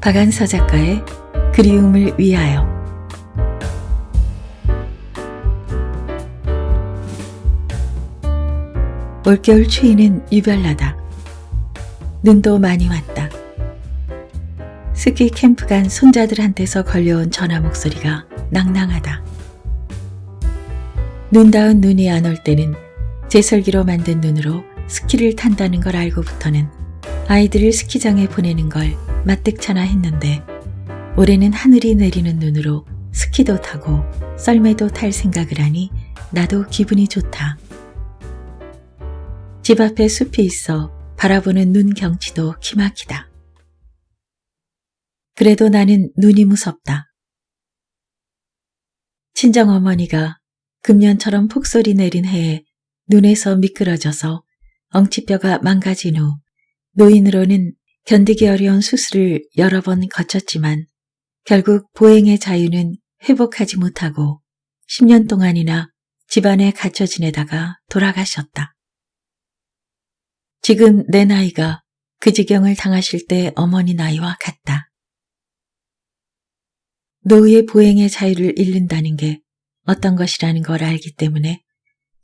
박안서 작가의 그리움을 위하여. 올겨울 추위는 유별나다. 눈도 많이 왔다. 스키 캠프 간 손자들한테서 걸려온 전화 목소리가 낭낭하다. 눈다운 눈이 안 올 때는 제설기로 만든 눈으로 스키를 탄다는 걸 알고부터는 아이들을 스키장에 보내는 걸 마뜩찮아 했는데, 올해는 하늘이 내리는 눈으로 스키도 타고 썰매도 탈 생각을 하니 나도 기분이 좋다. 집 앞에 숲이 있어 바라보는 눈 경치도 기막히다. 그래도 나는 눈이 무섭다. 친정어머니가 금년처럼 폭설이 내린 해에 눈에서 미끄러져서 엉치뼈가 망가진 후 노인으로는 견디기 어려운 수술을 여러 번 거쳤지만 결국 보행의 자유는 회복하지 못하고 10년 동안이나 집안에 갇혀 지내다가 돌아가셨다. 지금 내 나이가 그 지경을 당하실 때 어머니 나이와 같다. 노후의 보행의 자유를 잃는다는 게 어떤 것이라는 걸 알기 때문에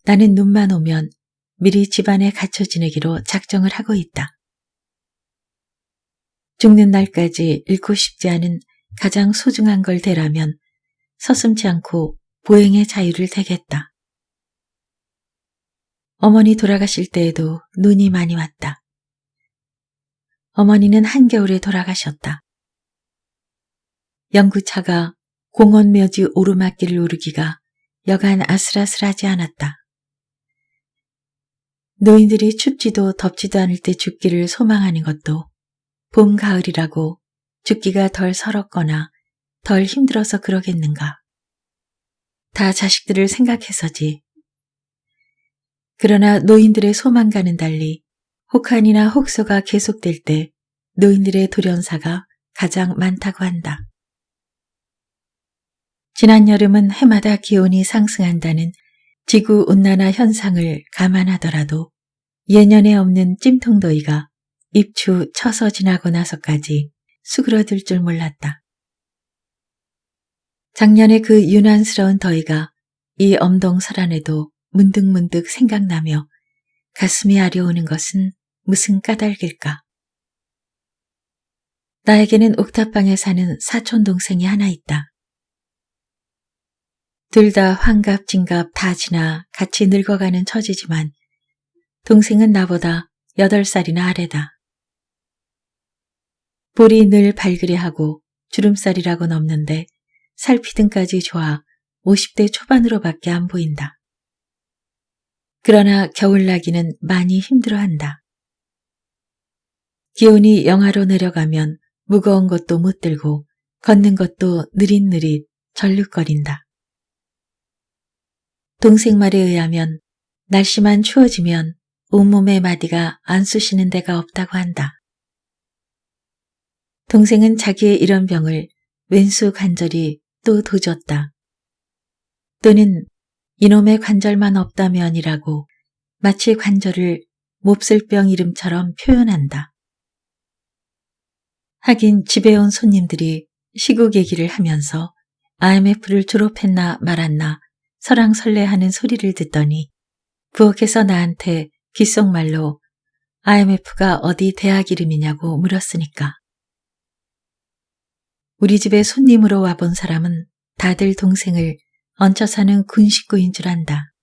나는 눈만 오면 미리 집안에 갇혀 지내기로 작정을 하고 있다. 죽는 날까지 잃고 싶지 않은 가장 소중한 걸 대라면 서슴지 않고 보행의 자유를 대겠다. 어머니 돌아가실 때에도 눈이 많이 왔다. 어머니는 한겨울에 돌아가셨다. 연구차가 공원 묘지 오르막길을 오르기가 여간 아슬아슬하지 않았다. 노인들이 춥지도 덥지도 않을 때 죽기를 소망하는 것도 봄, 가을이라고 죽기가 덜 서럽거나 덜 힘들어서 그러겠는가. 다 자식들을 생각해서지. 그러나 노인들의 소망과는 달리 혹한이나 혹소가 계속될 때 노인들의 돌연사가 가장 많다고 한다. 지난 여름은 해마다 기온이 상승한다는 지구온난화 현상을 감안하더라도 예년에 없는 찜통더위가 입추 쳐서 지나고 나서까지 수그러들 줄 몰랐다. 작년에 그 유난스러운 더위가 이 엄동설안에도 문득문득 생각나며 가슴이 아려오는 것은 무슨 까닭일까. 나에게는 옥탑방에 사는 사촌 동생이 하나 있다. 둘 다 환갑, 진갑 다 지나 같이 늙어가는 처지지만 동생은 나보다 8살이나 아래다. 볼이 늘 발그레하고 주름살이라곤 없는데 살피등까지 좋아 50대 초반으로밖에 안 보인다. 그러나 겨울나기는 많이 힘들어한다. 기온이 영하로 내려가면 무거운 것도 못 들고 걷는 것도 느릿느릿 절룩거린다. 동생 말에 의하면 날씨만 추워지면 온몸의 마디가 안 쑤시는 데가 없다고 한다. 동생은 자기의 이런 병을 왼수 관절이 또 도졌다. 또는 이놈의 관절만 없다면이라고 마치 관절을 몹쓸병 이름처럼 표현한다. 하긴 집에 온 손님들이 시국 얘기를 하면서 IMF를 졸업했나 말았나 설왕설래하는 소리를 듣더니 부엌에서 나한테 귓속말로 IMF가 어디 대학 이름이냐고 물었으니까. 우리 집에 손님으로 와본 사람은 다들 동생을 얹혀 사는 군 식구인 줄 안다.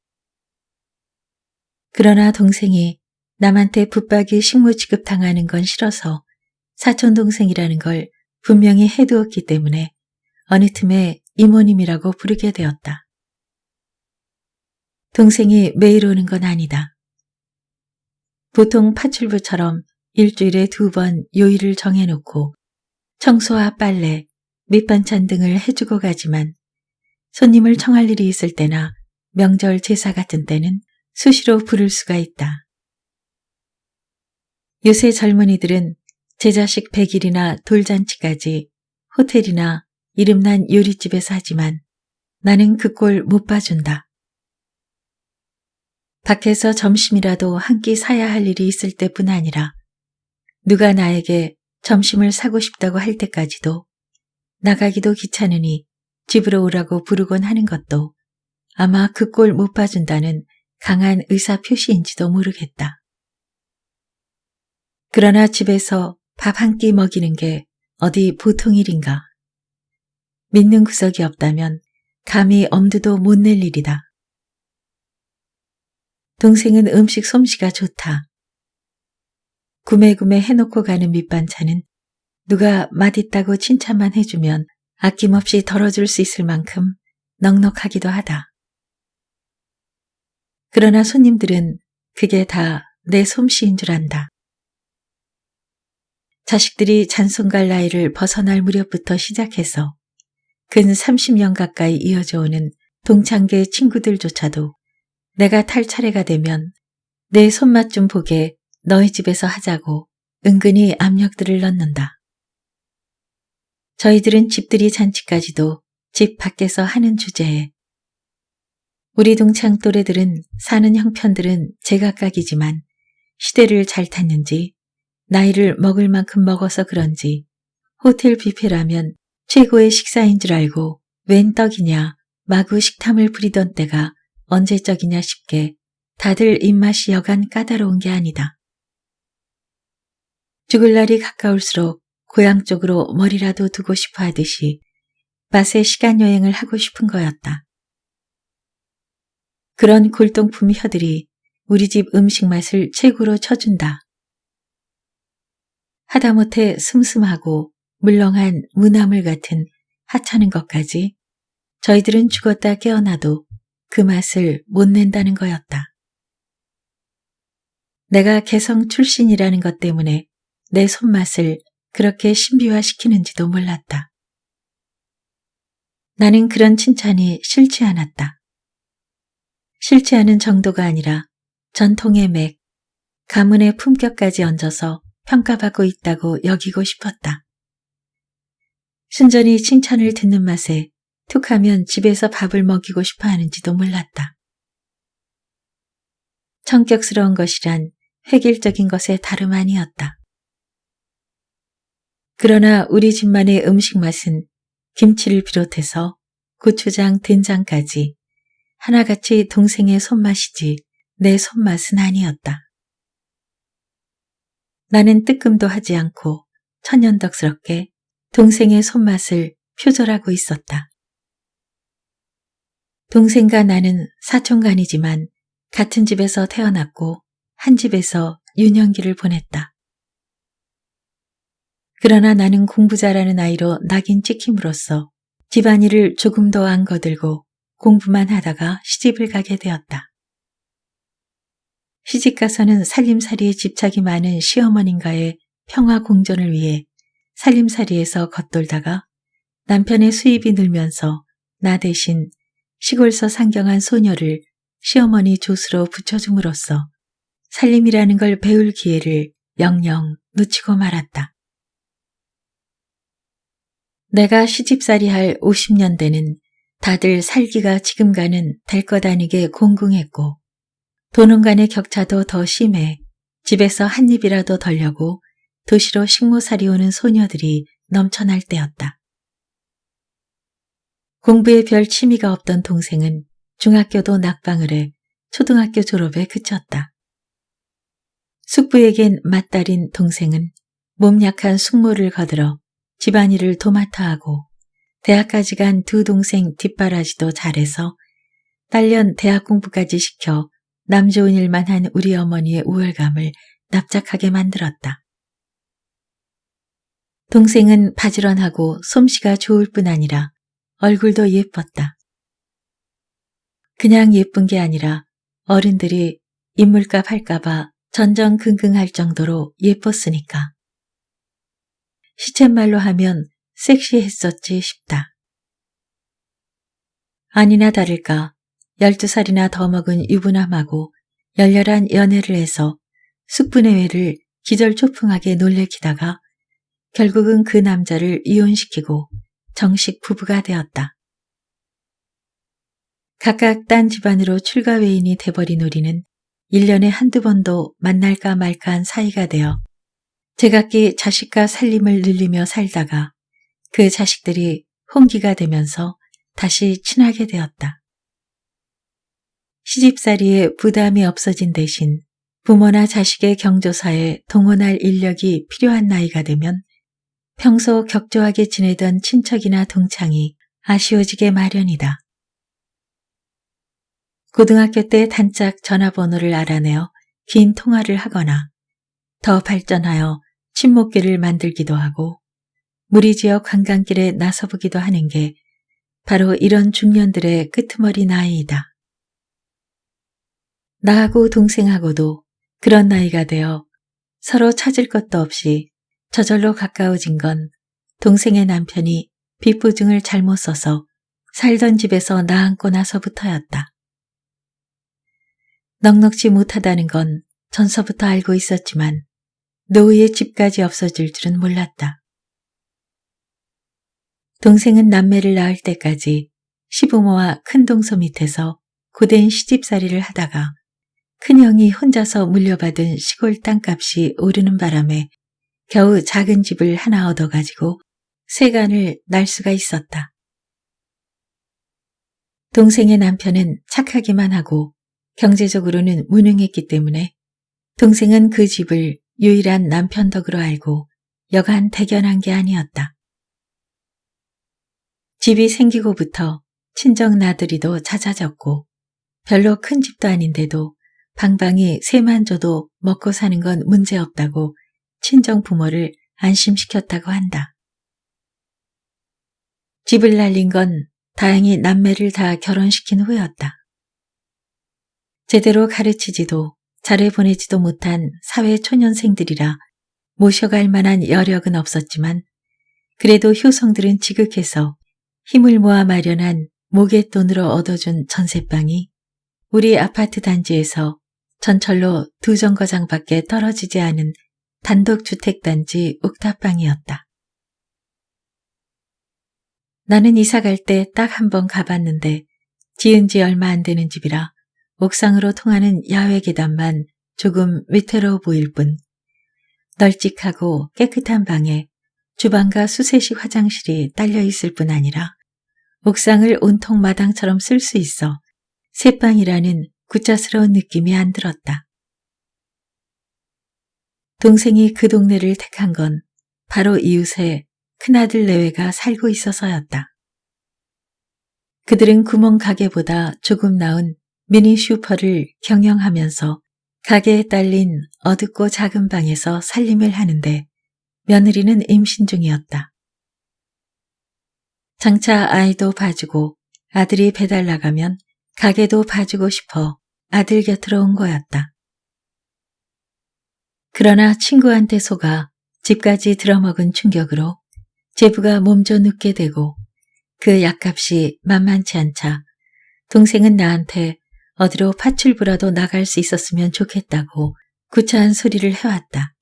그러나 동생이 남한테 붙박이 식모 취급당하는 건 싫어서 사촌동생이라는 걸 분명히 해두었기 때문에 어느 틈에 이모님이라고 부르게 되었다. 동생이 매일 오는 건 아니다. 보통 파출부처럼 일주일에 2번 요일을 정해놓고 청소와 빨래, 밑반찬 등을 해주고 가지만 손님을 청할 일이 있을 때나 명절 제사 같은 때는 수시로 부를 수가 있다. 요새 젊은이들은 제자식 100일이나 돌잔치까지 호텔이나 이름난 요리집에서 하지만 나는 그 꼴 못 봐준다. 밖에서 점심이라도 한 끼 사야 할 일이 있을 때뿐 아니라 누가 나에게 점심을 사고 싶다고 할 때까지도 나가기도 귀찮으니 집으로 오라고 부르곤 하는 것도 아마 그 꼴 못 봐준다는 강한 의사 표시인지도 모르겠다. 그러나 집에서 밥 한 끼 먹이는 게 어디 보통 일인가. 믿는 구석이 없다면 감히 엄두도 못 낼 일이다. 동생은 음식 솜씨가 좋다. 구매구매 해놓고 가는 밑반찬은 누가 맛있다고 칭찬만 해주면 아낌없이 덜어줄 수 있을 만큼 넉넉하기도 하다. 그러나 손님들은 그게 다 내 솜씨인 줄 안다. 자식들이 잔손갈 나이를 벗어날 무렵부터 시작해서 근 30년 가까이 이어져 오는 동창계 친구들조차도 내가 탈 차례가 되면 내 손맛 좀 보게 너희 집에서 하자고 은근히 압력들을 넣는다. 저희들은 집들이 잔치까지도 집 밖에서 하는 주제에 우리 동창 또래들은 사는 형편들은 제각각이지만 시대를 잘 탔는지 나이를 먹을 만큼 먹어서 그런지 호텔 뷔페라면 최고의 식사인 줄 알고 웬 떡이냐 마구 식탐을 부리던 때가 언제적이냐 싶게 다들 입맛이 여간 까다로운 게 아니다. 죽을 날이 가까울수록 고향 쪽으로 머리라도 두고 싶어 하듯이 맛의 시간여행을 하고 싶은 거였다. 그런 골동품 혀들이 우리 집 음식 맛을 최고로 쳐준다. 하다못해 슴슴하고 물렁한 무나물 같은 하찮은 것까지 저희들은 죽었다 깨어나도 그 맛을 못 낸다는 거였다. 내가 개성 출신이라는 것 때문에 내 손맛을 그렇게 신비화시키는지도 몰랐다. 나는 그런 칭찬이 싫지 않았다. 싫지 않은 정도가 아니라 전통의 맥, 가문의 품격까지 얹어서 평가받고 있다고 여기고 싶었다. 순전히 칭찬을 듣는 맛에 툭하면 집에서 밥을 먹이고 싶어 하는지도 몰랐다. 성격스러운 것이란 획일적인 것의 다름 아니었다. 그러나 우리 집만의 음식 맛은 김치를 비롯해서 고추장, 된장까지 하나같이 동생의 손맛이지 내 손맛은 아니었다. 나는 뜨끔도 하지 않고 천연덕스럽게 동생의 손맛을 표절하고 있었다. 동생과 나는 사촌간이지만 같은 집에서 태어났고 한 집에서 유년기를 보냈다. 그러나 나는 공부 잘하는 아이로 낙인 찍힘으로써 집안일을 조금 더 안 거들고 공부만 하다가 시집을 가게 되었다. 시집가서는 살림살이에 집착이 많은 시어머님과의 평화 공존을 위해 살림살이에서 겉돌다가 남편의 수입이 늘면서 나 대신 시골서 상경한 소녀를 시어머니 조수로 붙여줌으로써 살림이라는 걸 배울 기회를 영영 놓치고 말았다. 내가 시집살이 할 50년대는 다들 살기가 지금과는 될 것 아니게 공공했고 돈원 간의 격차도 더 심해 집에서 한 입이라도 덜려고 도시로 식모살이 오는 소녀들이 넘쳐날 때였다. 공부에 별 취미가 없던 동생은 중학교도 낙방을 해 초등학교 졸업에 그쳤다. 숙부에겐 맏딸인 동생은 몸 약한 숙모를 거들어 집안일을 도맡아 하고 대학까지 간 두 동생 뒷바라지도 잘해서 딸년 대학 공부까지 시켜 남 좋은 일만 한 우리 어머니의 우월감을 납작하게 만들었다. 동생은 바지런하고 솜씨가 좋을 뿐 아니라 얼굴도 예뻤다. 그냥 예쁜 게 아니라 어른들이 인물값 할까봐 전전긍긍할 정도로 예뻤으니까. 시쳇말로 하면 섹시했었지 싶다. 아니나 다를까 12살이나 더 먹은 유부남하고 열렬한 연애를 해서 숙부내외를 기절초풍하게 놀래키다가 결국은 그 남자를 이혼시키고 정식 부부가 되었다. 각각 딴 집안으로 출가외인이 돼버린 우리는 1년에 한두 번도 만날까 말까한 사이가 되어 제각기 자식과 살림을 늘리며 살다가 그 자식들이 홍기가 되면서 다시 친하게 되었다. 시집살이에 부담이 없어진 대신 부모나 자식의 경조사에 동원할 인력이 필요한 나이가 되면 평소 격조하게 지내던 친척이나 동창이 아쉬워지게 마련이다. 고등학교 때 단짝 전화번호를 알아내어 긴 통화를 하거나 더 발전하여 친목길을 만들기도 하고 무리지어 관광길에 나서보기도 하는 게 바로 이런 중년들의 끄트머리 나이이다. 나하고 동생하고도 그런 나이가 되어 서로 찾을 것도 없이 저절로 가까워진 건 동생의 남편이 빚보증을 잘못 써서 살던 집에서 나앉고 나서부터였다. 넉넉지 못하다는 건 전서부터 알고 있었지만 노후에 집까지 없어질 줄은 몰랐다. 동생은 남매를 낳을 때까지 시부모와 큰동서 밑에서 고된 시집살이를 하다가 큰형이 혼자서 물려받은 시골 땅값이 오르는 바람에 겨우 작은 집을 하나 얻어가지고 세간을 날 수가 있었다. 동생의 남편은 착하기만 하고 경제적으로는 무능했기 때문에 동생은 그 집을 유일한 남편 덕으로 알고 여간 대견한 게 아니었다. 집이 생기고부터 친정 나들이도 잦아졌고 별로 큰 집도 아닌데도 방방이 세만 줘도 먹고 사는 건 문제없다고 친정 부모를 안심시켰다고 한다. 집을 날린 건 다행히 남매를 다 결혼시킨 후였다. 제대로 가르치지도 잘해보내지도 못한 사회 초년생들이라 모셔갈 만한 여력은 없었지만 그래도 효성들은 지극해서 힘을 모아 마련한 모갯돈으로 얻어준 전세방이 우리 아파트 단지에서 전철로 2정거장밖에 떨어지지 않은 단독주택단지 옥탑방이었다. 나는 이사갈 때 딱 한 번 가봤는데 지은 지 얼마 안 되는 집이라 옥상으로 통하는 야외 계단만 조금 위태로워 보일 뿐 널찍하고 깨끗한 방에 주방과 수세식 화장실이 딸려 있을 뿐 아니라 옥상을 온통 마당처럼 쓸 수 있어 새방이라는 구자스러운 느낌이 안 들었다. 동생이 그 동네를 택한 건 바로 이웃에 큰아들 내외가 살고 있어서였다. 그들은 구멍 가게보다 조금 나은 미니 슈퍼를 경영하면서 가게에 딸린 어둡고 작은 방에서 살림을 하는데 며느리는 임신 중이었다. 장차 아이도 봐주고 아들이 배달 나가면 가게도 봐주고 싶어 아들 곁으로 온 거였다. 그러나 친구한테 속아 집까지 들어먹은 충격으로 제부가 몸져 눕게 되고 그 약값이 만만치 않자 동생은 나한테 어디로 파출부라도 나갈 수 있었으면 좋겠다고 구차한 소리를 해왔다.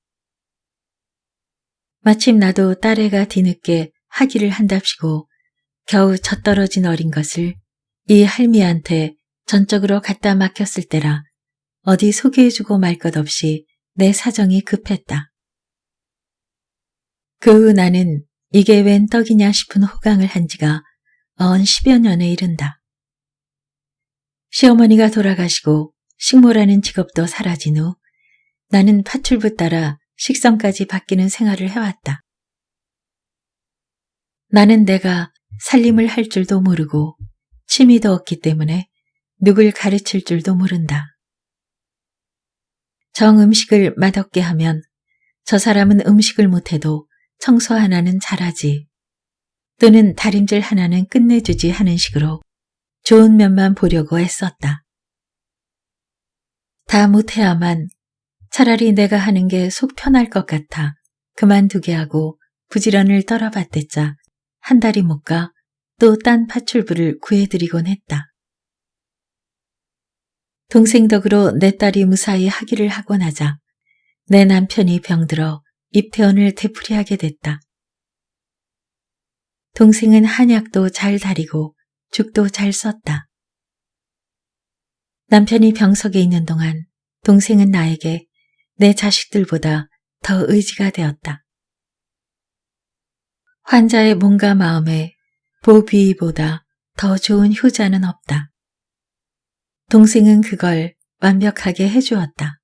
마침 나도 딸애가 뒤늦게 학위를 한답시고 겨우 젖떨어진 어린 것을 이 할미한테 전적으로 갖다 맡겼을 때라 어디 소개해주고 말 것 없이 내 사정이 급했다. 그 후 나는 이게 웬 떡이냐 싶은 호강을 한 지가 언 10여 년에 이른다. 시어머니가 돌아가시고 식모라는 직업도 사라진 후 나는 파출부 따라 식성까지 바뀌는 생활을 해왔다. 나는 내가 살림을 할 줄도 모르고 취미도 없기 때문에 누굴 가르칠 줄도 모른다. 정 음식을 맛없게 하면 저 사람은 음식을 못해도 청소 하나는 잘하지 또는 다림질 하나는 끝내주지 하는 식으로 좋은 면만 보려고 애썼다. 다 못해야만 차라리 내가 하는 게 속 편할 것 같아 그만두게 하고 부지런을 떨어봤댔자 한 달이 못 가 또 딴 파출부를 구해드리곤 했다. 동생 덕으로 내 딸이 무사히 학위를 하고 나자 내 남편이 병들어 입퇴원을 되풀이하게 됐다. 동생은 한약도 잘 다리고 죽도 잘 썼다. 남편이 병석에 있는 동안 동생은 나에게 내 자식들보다 더 의지가 되었다. 환자의 몸과 마음에 보비보다 더 좋은 효자는 없다. 동생은 그걸 완벽하게 해주었다.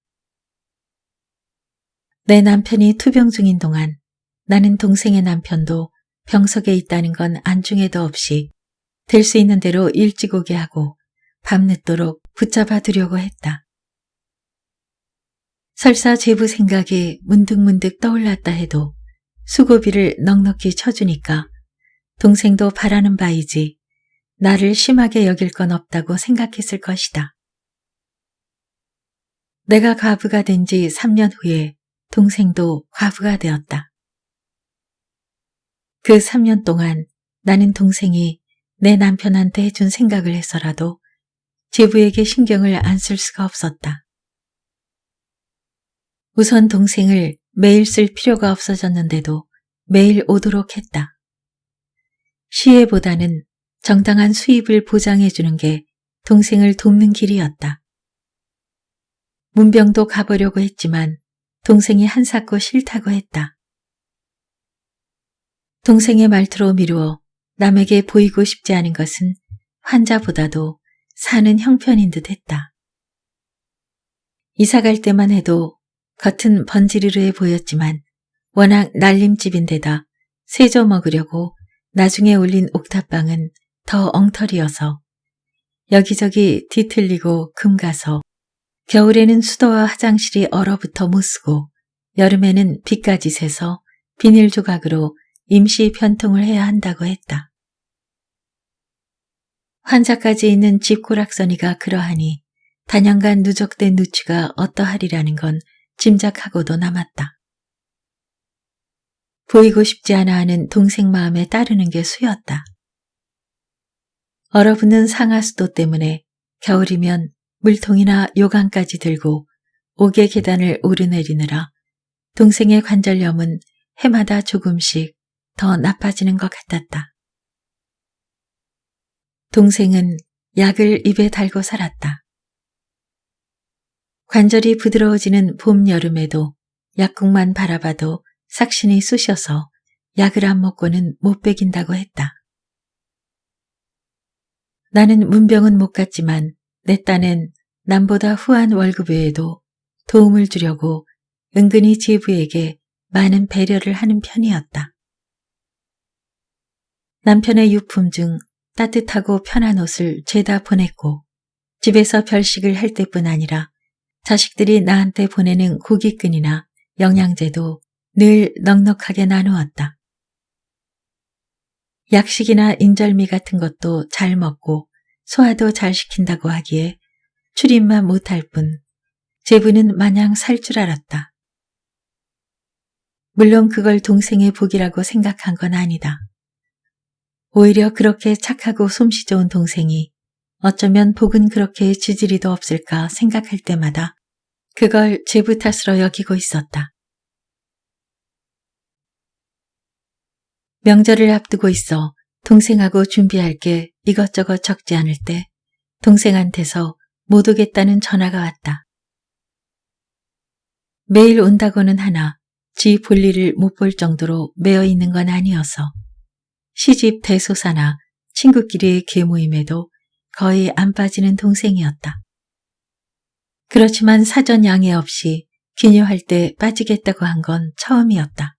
내 남편이 투병 중인 동안 나는 동생의 남편도 병석에 있다는 건 안중에도 없이 될 수 있는 대로 일찍 오게 하고 밤늦도록 붙잡아 두려고 했다. 설사 제부 생각이 문득문득 떠올랐다 해도 수고비를 넉넉히 쳐주니까 동생도 바라는 바이지 나를 심하게 여길 건 없다고 생각했을 것이다. 내가 과부가 된 지 3년 후에 동생도 과부가 되었다. 그 3년 동안 나는 동생이 내 남편한테 해준 생각을 해서라도 제부에게 신경을 안 쓸 수가 없었다. 우선 동생을 매일 쓸 필요가 없어졌는데도 매일 오도록 했다. 시혜보다는 정당한 수입을 보장해주는 게 동생을 돕는 길이었다. 문병도 가보려고 했지만 동생이 한사코 싫다고 했다. 동생의 말투로 미루어 남에게 보이고 싶지 않은 것은 환자보다도 사는 형편인 듯 했다. 이사 갈 때만 해도 겉은 번지르르해 보였지만 워낙 날림집인데다 세져 먹으려고 나중에 올린 옥탑방은 더 엉터리여서 여기저기 뒤틀리고 금가서 겨울에는 수도와 화장실이 얼어붙어 못쓰고 여름에는 비까지 새서 비닐 조각으로 임시 변통을 해야 한다고 했다. 환자까지 있는 집 고락선이가 그러하니 단연간 누적된 누추가 어떠하리라는 건 짐작하고도 남았다. 보이고 싶지 않아 하는 동생 마음에 따르는 게 수였다. 얼어붙는 상하수도 때문에 겨울이면 물통이나 요강까지 들고 옥의 계단을 오르내리느라 동생의 관절염은 해마다 조금씩 더 나빠지는 것 같았다. 동생은 약을 입에 달고 살았다. 관절이 부드러워지는 봄, 여름에도 약국만 바라봐도 삭신이 쑤셔서 약을 안 먹고는 못 베긴다고 했다. 나는 문병은 못 갔지만 내 딴엔 남보다 후한 월급 외에도 도움을 주려고 은근히 제부에게 많은 배려를 하는 편이었다. 남편의 유품 중 따뜻하고 편한 옷을 죄다 보냈고 집에서 별식을 할 때뿐 아니라 자식들이 나한테 보내는 고깃근이나 영양제도 늘 넉넉하게 나누었다. 약식이나 인절미 같은 것도 잘 먹고 소화도 잘 시킨다고 하기에 출입만 못할 뿐 제부는 마냥 살 줄 알았다. 물론 그걸 동생의 복이라고 생각한 건 아니다. 오히려 그렇게 착하고 솜씨 좋은 동생이 어쩌면 복은 그렇게 지지리도 없을까 생각할 때마다 그걸 제부 탓으로 여기고 있었다. 명절을 앞두고 있어 동생하고 준비할 게 이것저것 적지 않을 때 동생한테서 못 오겠다는 전화가 왔다. 매일 온다고는 하나 지 볼일을 못 볼 정도로 매여 있는 건 아니어서 시집 대소사나 친구끼리의 계모임에도 거의 안 빠지는 동생이었다. 그렇지만 사전 양해 없이 기녀할 때 빠지겠다고 한 건 처음이었다.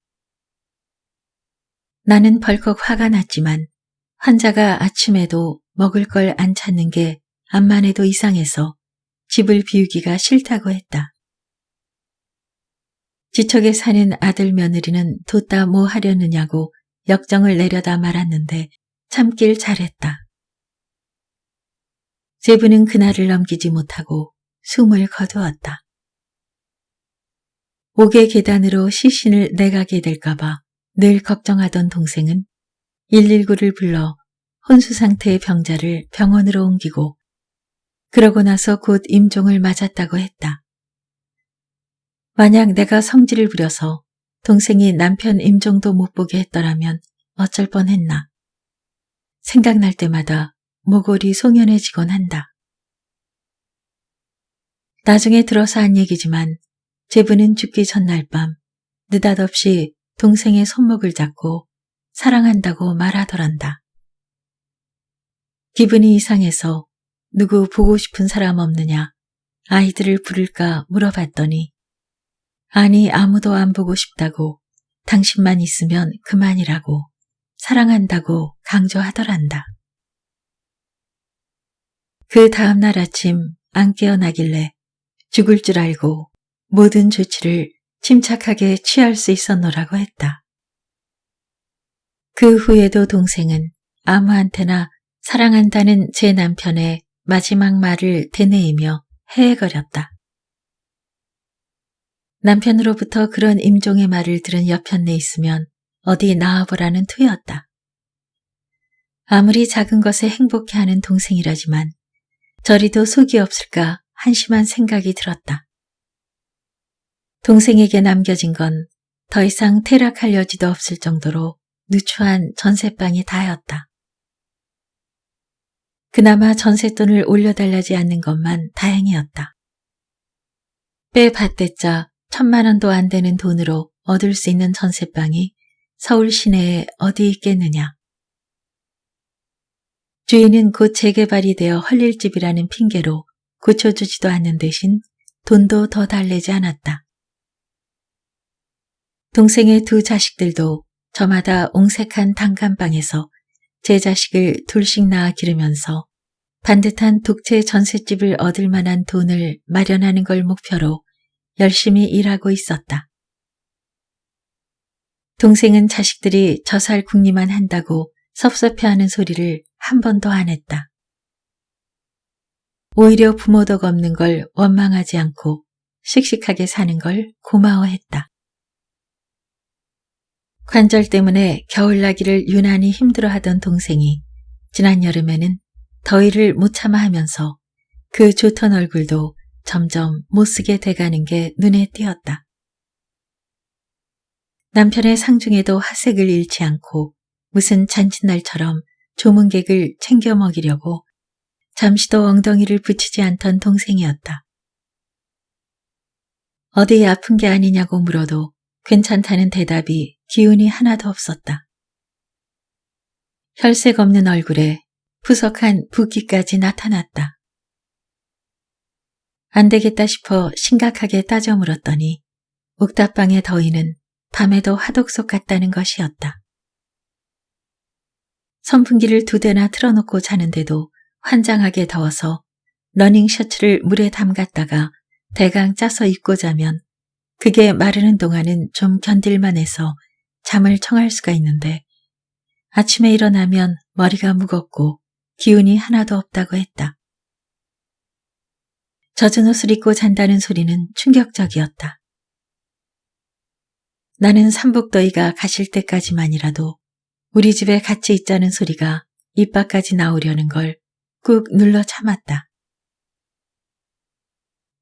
나는 벌컥 화가 났지만 환자가 아침에도 먹을 걸 안 찾는 게 암만 해도 이상해서 집을 비우기가 싫다고 했다. 지척에 사는 아들 며느리는 뒀다 뭐 하려느냐고 역정을 내려다 말았는데 참길 잘했다. 제부는 그날을 넘기지 못하고 숨을 거두었다. 옥의 계단으로 시신을 내가게 될까봐 늘 걱정하던 동생은 119를 불러 혼수 상태의 병자를 병원으로 옮기고 그러고 나서 곧 임종을 맞았다고 했다. 만약 내가 성질을 부려서 동생이 남편 임종도 못 보게 했더라면 어쩔 뻔했나. 생각날 때마다 모골이 송연해지곤 한다. 나중에 들어서 한 얘기지만 제부는 죽기 전날 밤 느닷없이 동생의 손목을 잡고 사랑한다고 말하더란다. 기분이 이상해서 누구 보고 싶은 사람 없느냐 아이들을 부를까 물어봤더니 아니 아무도 안 보고 싶다고 당신만 있으면 그만이라고 사랑한다고 강조하더란다. 그 다음날 아침 안 깨어나길래 죽을 줄 알고 모든 조치를 침착하게 취할 수 있었노라고 했다. 그 후에도 동생은 아무한테나 사랑한다는 제 남편의 마지막 말을 되뇌이며 헤헤거렸다. 남편으로부터 그런 임종의 말을 들은 여편네 있으면 어디 나와보라는 투였다. 아무리 작은 것에 행복해하는 동생이라지만 저리도 속이 없을까 한심한 생각이 들었다. 동생에게 남겨진 건 더 이상 퇴락할 여지도 없을 정도로 누추한 전셋방이 다였다. 그나마 전셋돈을 올려달라지 않는 것만 다행이었다. 빼봤댔자 1,000만 원도 안 되는 돈으로 얻을 수 있는 전셋방이 서울 시내에 어디 있겠느냐. 주인은 곧 재개발이 되어 헐릴 집이라는 핑계로 고쳐주지도 않는 대신 돈도 더 달래지 않았다. 동생의 두 자식들도 저마다 옹색한 단칸방에서 제 자식을 둘씩 낳아 기르면서 반듯한 독채 전셋집을 얻을 만한 돈을 마련하는 걸 목표로 열심히 일하고 있었다. 동생은 자식들이 저 살 궁리만 한다고 섭섭해하는 소리를 한 번도 안 했다. 오히려 부모덕 없는 걸 원망하지 않고 씩씩하게 사는 걸 고마워했다. 관절 때문에 겨울나기를 유난히 힘들어하던 동생이 지난 여름에는 더위를 못 참아 하면서 그 좋던 얼굴도 점점 못쓰게 돼가는 게 눈에 띄었다. 남편의 상중에도 하색을 잃지 않고 무슨 잔칫날처럼 조문객을 챙겨 먹이려고 잠시도 엉덩이를 붙이지 않던 동생이었다. 어디 아픈 게 아니냐고 물어도 괜찮다는 대답이 기운이 하나도 없었다. 혈색 없는 얼굴에 푸석한 붓기까지 나타났다. 안 되겠다 싶어 심각하게 따져 물었더니 옥탑방의 더위는 밤에도 화독속 같다는 것이었다. 선풍기를 2대나 틀어놓고 자는데도 환장하게 더워서 러닝 셔츠를 물에 담갔다가 대강 짜서 입고 자면 그게 마르는 동안은 좀 견딜만 해서 잠을 청할 수가 있는데 아침에 일어나면 머리가 무겁고 기운이 하나도 없다고 했다. 젖은 옷을 입고 잔다는 소리는 충격적이었다. 나는 삼복더위가 가실 때까지만이라도 우리 집에 같이 있자는 소리가 입 밖까지 나오려는 걸 꾹 눌러 참았다.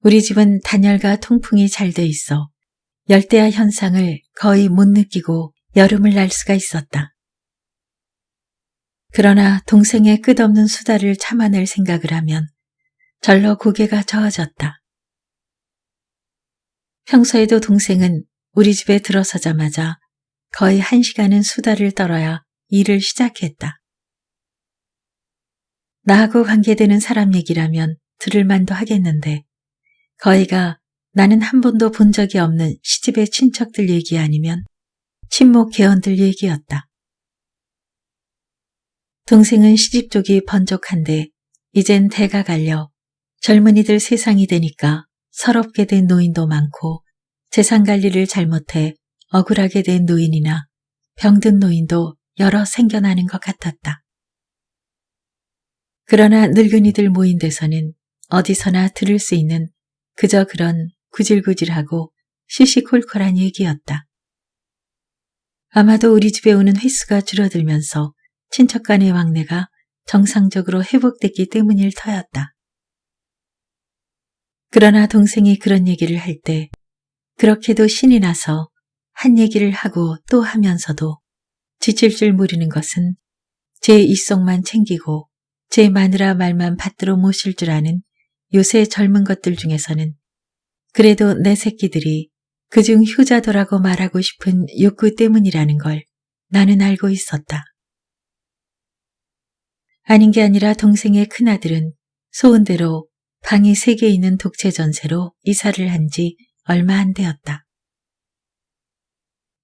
우리 집은 단열과 통풍이 잘 돼 있어 열대야 현상을 거의 못 느끼고 여름을 날 수가 있었다. 그러나 동생의 끝없는 수다를 참아낼 생각을 하면 절로 고개가 저어졌다. 평소에도 동생은 우리 집에 들어서자마자 거의 1시간은 수다를 떨어야 일을 시작했다. 나하고 관계되는 사람 얘기라면 들을 만도 하겠는데 거의가 나는 한 번도 본 적이 없는 시집의 친척들 얘기 아니면 친목 개언들 얘기였다. 동생은 시집 쪽이 번족한데 이젠 대가 갈려 젊은이들 세상이 되니까 서럽게 된 노인도 많고 재산 관리를 잘못해 억울하게 된 노인이나 병든 노인도 여러 생겨나는 것 같았다. 그러나 늙은이들 모인 데서는 어디서나 들을 수 있는 그저 그런 구질구질하고 시시콜콜한 얘기였다. 아마도 우리 집에 오는 횟수가 줄어들면서 친척 간의 왕래가 정상적으로 회복됐기 때문일 터였다. 그러나 동생이 그런 얘기를 할 때 그렇게도 신이 나서 한 얘기를 하고 또 하면서도 지칠 줄 모르는 것은 제 입속만 챙기고 제 마누라 말만 받들어 모실 줄 아는 요새 젊은 것들 중에서는 그래도 내 새끼들이 그중 효자도라고 말하고 싶은 욕구 때문이라는 걸 나는 알고 있었다. 아닌 게 아니라 동생의 큰아들은 소원대로 방이 3개 있는 독채 전세로 이사를 한 지 얼마 안 되었다.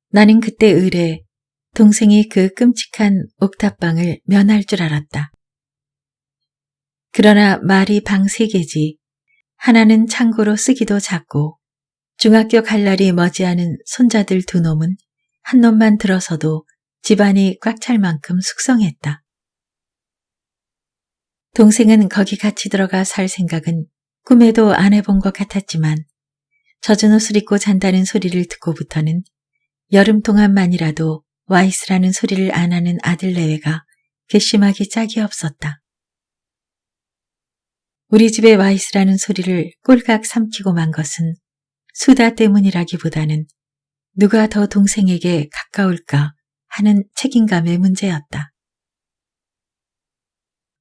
나는 그때 의뢰 동생이 그 끔찍한 옥탑방을 면할 줄 알았다. 그러나 말이 방 3개지 하나는 창고로 쓰기도 작고 중학교 갈 날이 머지않은 손자들 2놈은 한 놈만 들어서도 집안이 꽉 찰 만큼 숙성했다. 동생은 거기 같이 들어가 살 생각은 꿈에도 안 해본 것 같았지만 젖은 옷을 입고 잔다는 소리를 듣고부터는 여름 동안만이라도 와 있으라는 소리를 안 하는 아들 내외가 괘씸하기 짝이 없었다. 우리 집에 와 있으라는 소리를 꼴깍 삼키고 만 것은 수다 때문이라기보다는 누가 더 동생에게 가까울까 하는 책임감의 문제였다.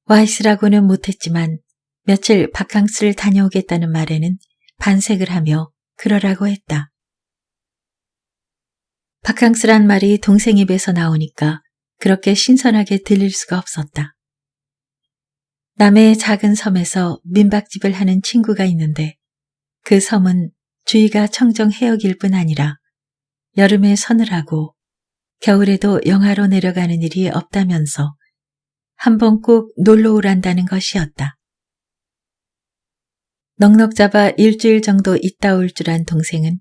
와 있으라고는 못했지만 며칠 바캉스를 다녀오겠다는 말에는 반색을 하며 그러라고 했다. 바캉스란 말이 동생 입에서 나오니까 그렇게 신선하게 들릴 수가 없었다. 남해의 작은 섬에서 민박집을 하는 친구가 있는데 그 섬은 주위가 청정 해역일 뿐 아니라 여름에 서늘하고 겨울에도 영하로 내려가는 일이 없다면서 한번 꼭 놀러 오란다는 것이었다. 넉넉 잡아 일주일 정도 있다 올 줄 안 동생은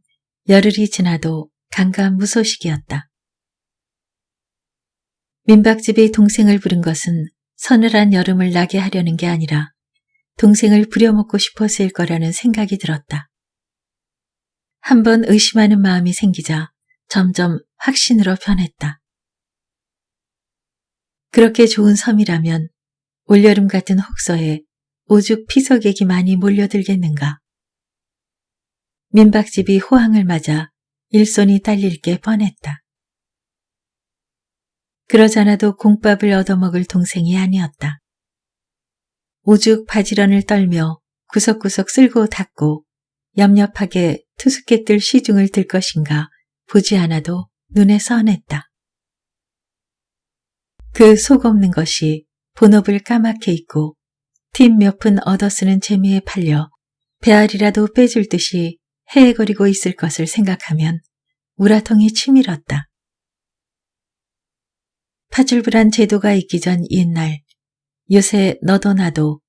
열흘이 지나도 강감무소식이었다. 민박집이 동생을 부른 것은 서늘한 여름을 나게 하려는 게 아니라 동생을 부려먹고 싶었을 거라는 생각이 들었다. 한번 의심하는 마음이 생기자 점점 확신으로 변했다. 그렇게 좋은 섬이라면 올여름 같은 혹서에 오죽 피서객이 많이 몰려들겠는가. 민박집이 호황을 맞아 일손이 딸릴 게 뻔했다. 그러잖아도 공밥을 얻어먹을 동생이 아니었다. 오죽 바지런을 떨며 구석구석 쓸고 닦고 엽엽하게 투숙객들 시중을 들 것인가 보지 않아도 눈에 선했다. 그 속 없는 것이 본업을 까맣게 잊고 팁 몇 푼 얻어쓰는 재미에 팔려 배알이라도 빼줄 듯이 헤헤거리고 있을 것을 생각하면 우라통이 치밀었다. 파출부란 제도가 있기 전 옛날 요새 너도 나도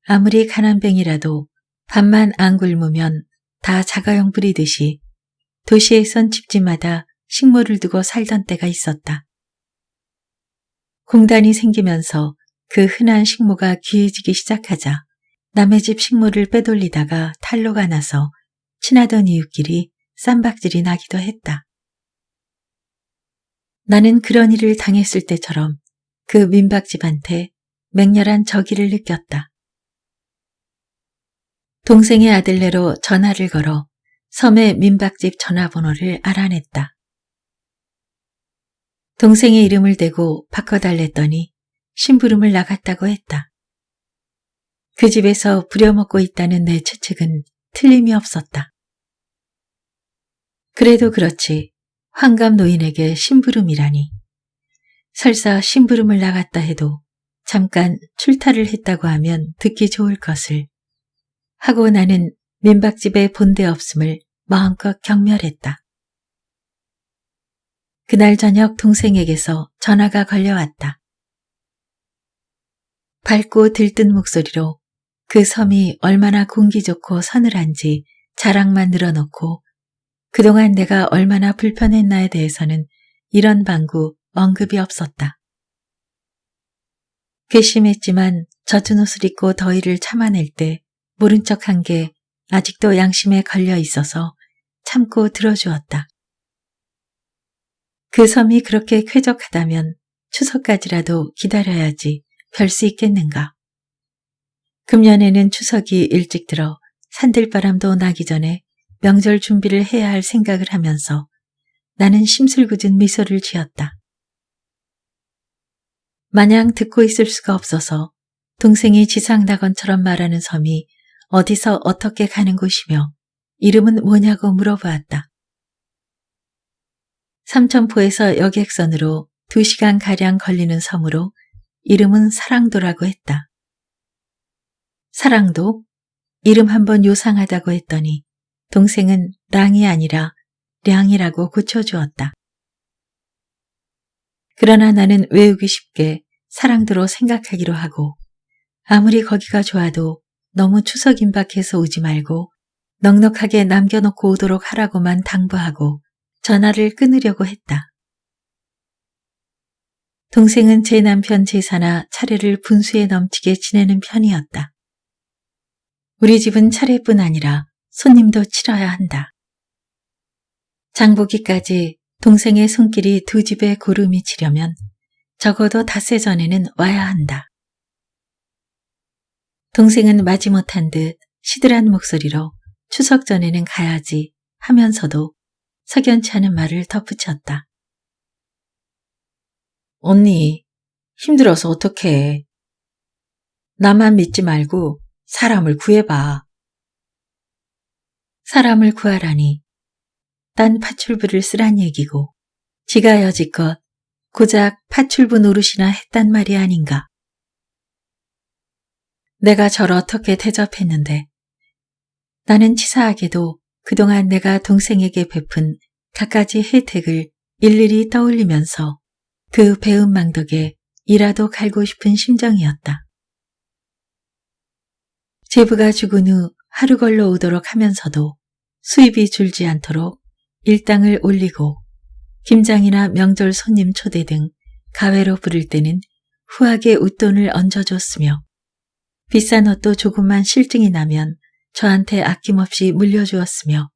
아무리 가난뱅이라도 밥만 안 굶으면 다 자가용 부리듯이 도시에선 집집마다 식모를 두고 살던 때가 있었다. 공단이 생기면서 그 흔한 식모가 귀해지기 시작하자 남의 집 식모를 빼돌리다가 탈로가 나서 친하던 이웃끼리 쌈박질이 나기도 했다. 나는 그런 일을 당했을 때처럼 그 민박집한테 맹렬한 적의를 느꼈다. 동생의 아들네로 전화를 걸어 섬의 민박집 전화번호를 알아냈다. 동생의 이름을 대고 바꿔달랬더니 심부름을 나갔다고 했다. 그 집에서 부려먹고 있다는 내 추측은 틀림이 없었다. 그래도 그렇지 환갑 노인에게 심부름이라니. 설사 심부름을 나갔다 해도 잠깐 출타를 했다고 하면 듣기 좋을 것을 하고 나는 민박집에 본데 없음을 마음껏 경멸했다. 그날 저녁 동생에게서 전화가 걸려왔다. 밝고 들뜬 목소리로 그 섬이 얼마나 공기 좋고 서늘한지 자랑만 늘어놓고 그동안 내가 얼마나 불편했나에 대해서는 이런 방구 언급이 없었다. 괘씸했지만 젖은 옷을 입고 더위를 참아낼 때 모른 척한 게 아직도 양심에 걸려 있어서 참고 들어주었다. 그 섬이 그렇게 쾌적하다면 추석까지라도 기다려야지 별 수 있겠는가. 금년에는 추석이 일찍 들어 산들바람도 나기 전에 명절 준비를 해야 할 생각을 하면서 나는 심술궂은 미소를 지었다. 마냥 듣고 있을 수가 없어서 동생이 지상낙원처럼 말하는 섬이 어디서 어떻게 가는 곳이며 이름은 뭐냐고 물어보았다. 삼천포에서 여객선으로 2시간가량 걸리는 섬으로 이름은 사랑도라고 했다. 사랑도? 이름 한번 요상하다고 했더니 동생은 랑이 아니라 량이라고 고쳐주었다. 그러나 나는 외우기 쉽게 사랑도로 생각하기로 하고 아무리 거기가 좋아도 너무 추석 임박해서 오지 말고 넉넉하게 남겨놓고 오도록 하라고만 당부하고 전화를 끊으려고 했다. 동생은 제 남편 제사나 차례를 분수에 넘치게 지내는 편이었다. 우리 집은 차례뿐 아니라 손님도 치러야 한다. 장보기까지 동생의 손길이 두 집에 고루 미치려면 적어도 닷새 전에는 와야 한다. 동생은 마지못한 듯 시들한 목소리로 추석 전에는 가야지 하면서도 석연치 않은 말을 덧붙였다. 언니, 힘들어서 어떡해. 나만 믿지 말고 사람을 구해봐. 사람을 구하라니. 딴 파출부를 쓰란 얘기고 지가 여지껏 고작 파출부 노릇이나 했단 말이 아닌가. 내가 절 어떻게 대접했는데 나는 치사하게도 그동안 내가 동생에게 베푼 갖가지 혜택을 일일이 떠올리면서 그 배은망덕에 이라도 갈고 싶은 심정이었다. 제부가 죽은 후 하루 걸러 오도록 하면서도 수입이 줄지 않도록 일당을 올리고 김장이나 명절 손님 초대 등 가외로 부를 때는 후하게 웃돈을 얹어줬으며 비싼 옷도 조금만 실증이 나면 저한테 아낌없이 물려주었으며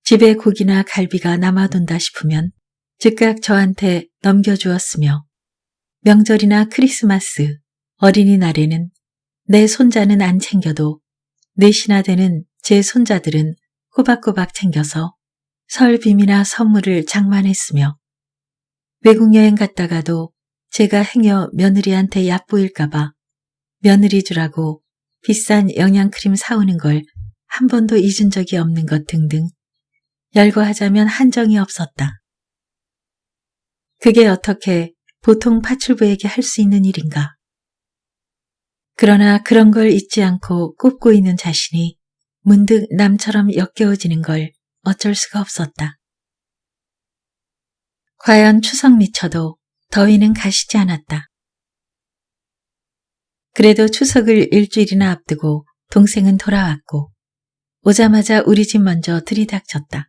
집에 고기나 갈비가 남아돈다 싶으면 즉각 저한테 넘겨주었으며 명절이나 크리스마스, 어린이날에는 내 손자는 안 챙겨도 넷이나 되는 제 손자들은 꼬박꼬박 챙겨서 설 빔이나 선물을 장만했으며 외국 여행 갔다가도 제가 행여 며느리한테 얕보일까봐 며느리 주라고 비싼 영양크림 사오는 걸 한 번도 잊은 적이 없는 것 등등 열거하자면 한정이 없었다. 그게 어떻게 보통 파출부에게 할 수 있는 일인가. 그러나 그런 걸 잊지 않고 꼽고 있는 자신이 문득 남처럼 역겨워지는 걸 어쩔 수가 없었다. 과연 추석 미쳐도 더위는 가시지 않았다. 그래도 추석을 일주일이나 앞두고 동생은 돌아왔고 오자마자 우리 집 먼저 들이닥쳤다.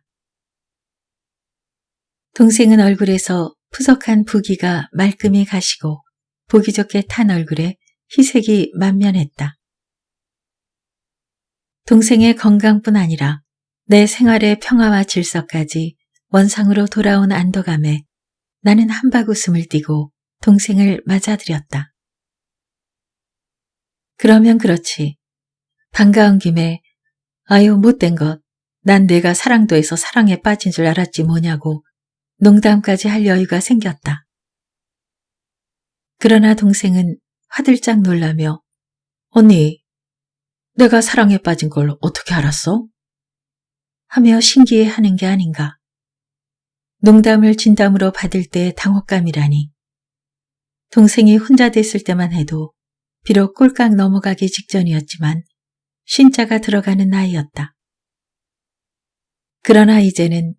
동생은 얼굴에서 푸석한 부기가 말끔히 가시고 보기 좋게 탄 얼굴에 희색이 만면했다. 동생의 건강뿐 아니라 내 생활의 평화와 질서까지 원상으로 돌아온 안도감에 나는 한바구음을 띠고 동생을 맞아들였다. 그러면 그렇지. 반가운 김에 아유 못된 것, 난 내가 사랑도에서 사랑에 빠진 줄 알았지 뭐냐고 농담까지 할 여유가 생겼다. 그러나 동생은 화들짝 놀라며 언니, 내가 사랑에 빠진 걸 어떻게 알았어? 하며 신기해하는 게 아닌가. 농담을 진담으로 받을 때의 당혹감이라니. 동생이 혼자 됐을 때만 해도 비록 꼴깍 넘어가기 직전이었지만 신자가 들어가는 나이였다. 그러나 이제는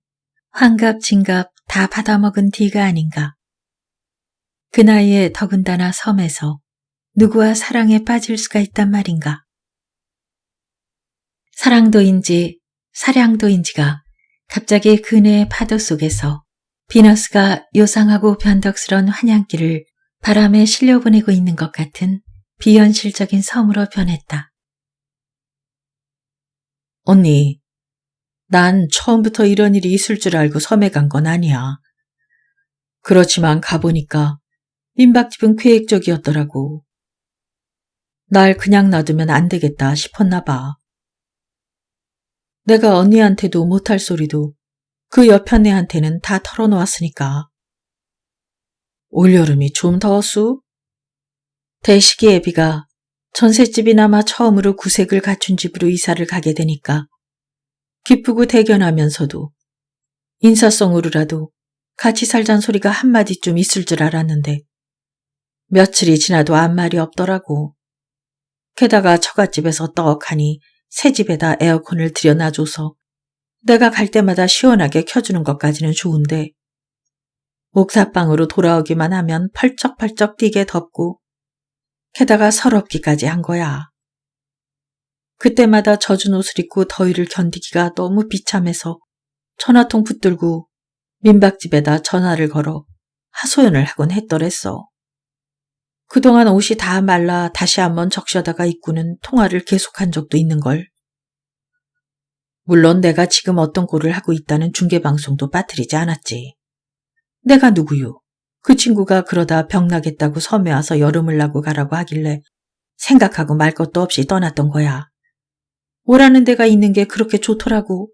환갑 진갑 다 받아먹은 뒤가 아닌가. 그 나이에 더군다나 섬에서 누구와 사랑에 빠질 수가 있단 말인가. 사랑도인지 사량도인지가 갑자기 그네의 파도 속에서 비너스가 요상하고 변덕스런 환향기를 바람에 실려보내고 있는 것 같은 비현실적인 섬으로 변했다. 언니, 난 처음부터 이런 일이 있을 줄 알고 섬에 간 건 아니야. 그렇지만 가보니까 민박집은 계획적이었더라고. 날 그냥 놔두면 안 되겠다 싶었나 봐. 내가 언니한테도 못할 소리도 그 옆편 애한테는 다 털어놓았으니까. 올여름이 좀 더웠수? 대식이 애비가 전셋집이나마 처음으로 구색을 갖춘 집으로 이사를 가게 되니까 기쁘고 대견하면서도 인사성으로라도 같이 살잔 소리가 한마디쯤 있을 줄 알았는데 며칠이 지나도 아무 말이 없더라고. 게다가 처갓집에서 떡하니 새 집에다 에어컨을 들여놔줘서 내가 갈 때마다 시원하게 켜주는 것까지는 좋은데 옥탑방으로 돌아오기만 하면 펄쩍펄쩍 뛰게 덥고 게다가 서럽기까지 한 거야. 그때마다 젖은 옷을 입고 더위를 견디기가 너무 비참해서 전화통 붙들고 민박집에다 전화를 걸어 하소연을 하곤 했더랬어. 그동안 옷이 다 말라 다시 한번 적셔다가 입고는 통화를 계속한 적도 있는걸. 물론 내가 지금 어떤 꼴을 하고 있다는 중계방송도 빠뜨리지 않았지. 내가 누구요? 그 친구가 그러다 병나겠다고 섬에 와서 여름을 나고 가라고 하길래 생각하고 말 것도 없이 떠났던 거야. 오라는 데가 있는 게 그렇게 좋더라고.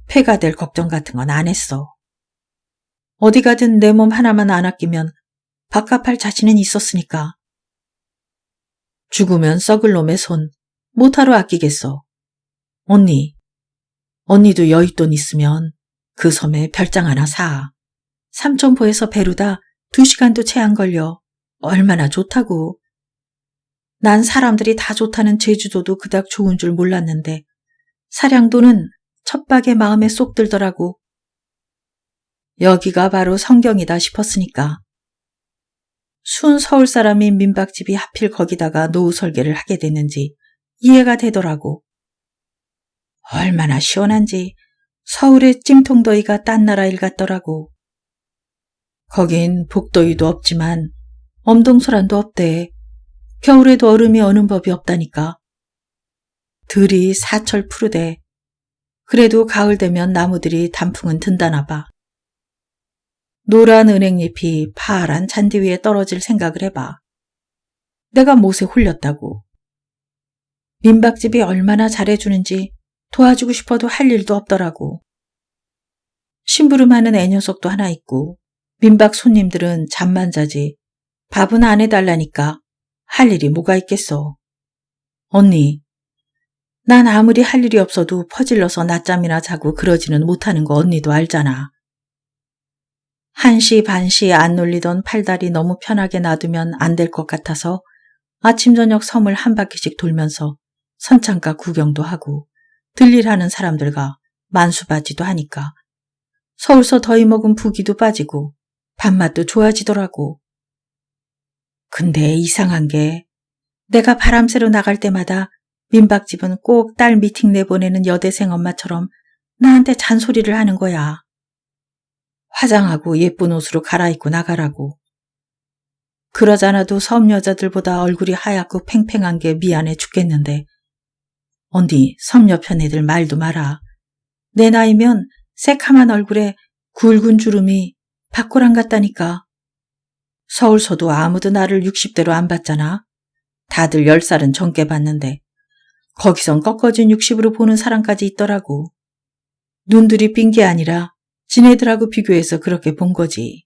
폐가 될 걱정 같은 건 안 했어. 어디 가든 내 몸 하나만 안 아끼면 밥값할 자신은 있었으니까. 죽으면 썩을 놈의 손 못하러 아끼겠어. 언니도 여윳돈 있으면 그 섬에 별장 하나 사. 삼천포에서 배로다 2시간도 채 안 걸려. 얼마나 좋다고. 난 사람들이 다 좋다는 제주도도 그닥 좋은 줄 몰랐는데 사량도는 첫박에 마음에 쏙 들더라고. 여기가 바로 성경이다 싶었으니까. 순 서울 사람인 민박집이 하필 거기다가 노후 설계를 하게 됐는지 이해가 되더라고. 얼마나 시원한지 서울의 찜통더위가 딴 나라 일 같더라고. 거긴 복더위도 없지만 엄동소란도 없대. 겨울에도 얼음이 어는 법이 없다니까. 들이 사철 푸르대. 그래도 가을 되면 나무들이 단풍은 든다나 봐. 노란 은행잎이 파란 잔디 위에 떨어질 생각을 해봐. 내가 못에 홀렸다고. 민박집이 얼마나 잘해주는지 도와주고 싶어도 할 일도 없더라고. 심부름하는 애녀석도 하나 있고 민박 손님들은 잠만 자지 밥은 안 해달라니까 할 일이 뭐가 있겠어. 언니, 난 아무리 할 일이 없어도 퍼질러서 낮잠이나 자고 그러지는 못하는 거 언니도 알잖아. 1시 반시 안 놀리던 팔다리 너무 편하게 놔두면 안 될 것 같아서 아침 저녁 섬을 한 바퀴씩 돌면서 선창가 구경도 하고 들일하는 사람들과 만수바지도 하니까 서울서 더위 먹은 부기도 빠지고 밥맛도 좋아지더라고. 근데 이상한 게 내가 바람 쐬러 나갈 때마다 민박집은 꼭 딸 미팅 내보내는 여대생 엄마처럼 나한테 잔소리를 하는 거야. 화장하고 예쁜 옷으로 갈아입고 나가라고. 그러잖아도 섬 여자들보다 얼굴이 하얗고 팽팽한 게 미안해 죽겠는데 언니 섬 옆편 애들 말도 마라. 내 나이면 새카만 얼굴에 굵은 주름이 박고랑 같다니까. 서울서도 아무도 나를 60대로 안 봤잖아. 다들 10살은 젊게 봤는데 거기선 꺾어진 60으로 보는 사람까지 있더라고. 눈들이 빈 게 아니라 지네들하고 비교해서 그렇게 본 거지.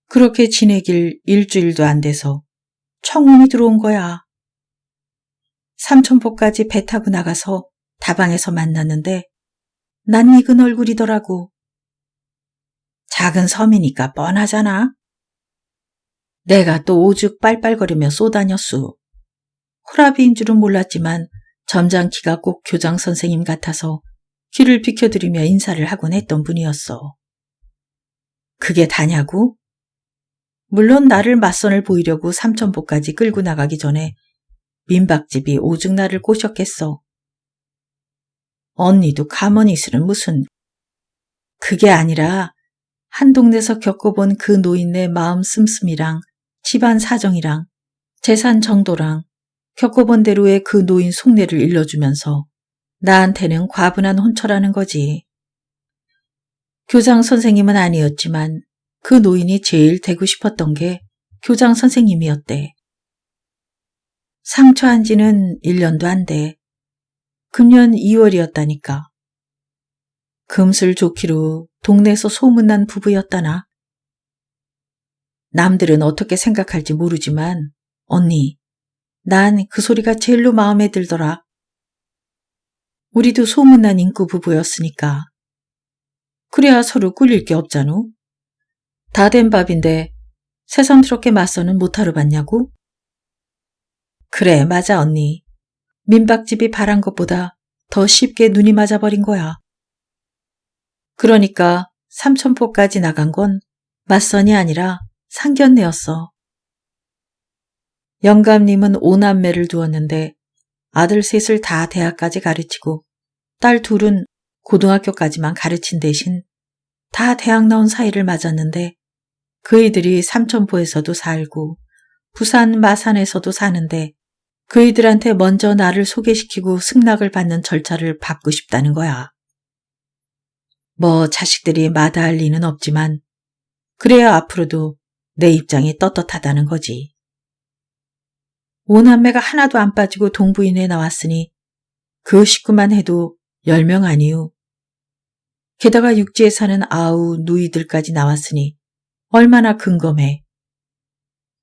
그렇게 지내길 일주일도 안 돼서 청혼이 들어온 거야. 삼천포까지 배 타고 나가서 다방에서 만났는데 낯익은 얼굴이더라고. 작은 섬이니까 뻔하잖아. 내가 또 오죽 빨빨거리며 쏘다녔수. 호라비인 줄은 몰랐지만 점잖기가 꼭 교장 선생님 같아서 귀를 비켜드리며 인사를 하곤 했던 분이었어. 그게 다냐고? 물론 나를 맞선을 보이려고 삼천포까지 끌고 나가기 전에 민박집이 오죽 나를 꼬셨겠어. 언니도 가만히 있으는 무슨. 그게 아니라 한 동네에서 겪어본 그 노인네 마음 씀씀이랑 집안 사정이랑 재산 정도랑 겪어본 대로의 그 노인 속내를 일러주면서 나한테는 과분한 혼처라는 거지. 교장 선생님은 아니었지만 그 노인이 제일 되고 싶었던 게 교장 선생님이었대. 상처한 지는 1년도 안 돼. 금년 2월이었다니까. 금슬 좋기로 동네에서 소문난 부부였다나. 남들은 어떻게 생각할지 모르지만 언니, 난 그 소리가 제일로 마음에 들더라. 우리도 소문난 인구 부부였으니까. 그래야 서로 꿀릴 게 없잖아. 다 된 밥인데 새삼스럽게 맞서는 못하러 봤냐고? 그래, 맞아, 언니. 민박집이 바란 것보다 더 쉽게 눈이 맞아버린 거야. 그러니까 삼천포까지 나간 건 맞선이 아니라 상견례였어. 영감님은 5남매를 두었는데 아들 셋을 다 대학까지 가르치고 딸 둘은 고등학교까지만 가르친 대신 다 대학 나온 사이를 맞았는데 그이들이 삼천포에서도 살고 부산 마산에서도 사는데 그이들한테 먼저 나를 소개시키고 승낙을 받는 절차를 밟고 싶다는 거야. 뭐 자식들이 마다할 리는 없지만 그래야 앞으로도 내 입장이 떳떳하다는 거지. 5남매가 하나도 안 빠지고 동부인에 나왔으니 그 식구만 해도 10명 아니유. 게다가 육지에 사는 아우 누이들까지 나왔으니 얼마나 근검해.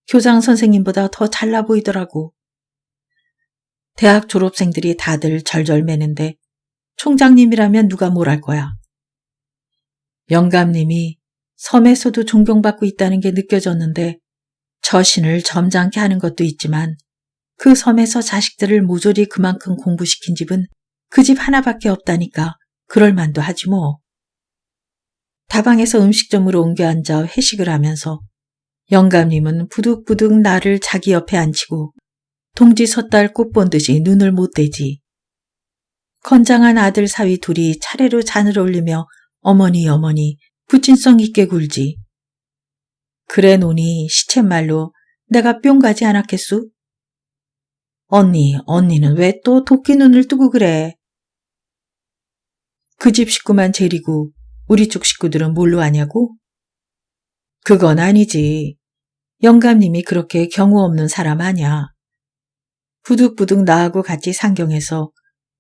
교장 선생님보다 더 잘나 보이더라고. 대학 졸업생들이 다들 절절 매는데 총장님이라면 누가 뭘 할 거야. 영감님이 섬에서도 존경받고 있다는 게 느껴졌는데 처신을 점잖게 하는 것도 있지만 그 섬에서 자식들을 모조리 그만큼 공부시킨 집은 그 집 하나밖에 없다니까 그럴 만도 하지 뭐. 다방에서 음식점으로 옮겨 앉아 회식을 하면서 영감님은 부득부득 나를 자기 옆에 앉히고 동지 섣달 꽃 본 듯이 눈을 못 떼지. 건장한 아들 사위 둘이 차례로 잔을 올리며 어머니 부친성 있게 굴지. 그래 노니 시쳇말로 내가 뿅 가지 않았겠수? 언니는 왜 또 도끼 눈을 뜨고 그래? 그 집 식구만 재리고 우리 쪽 식구들은 뭘로 아냐고? 그건 아니지. 영감님이 그렇게 경우 없는 사람 아냐. 부득부득 나하고 같이 상경해서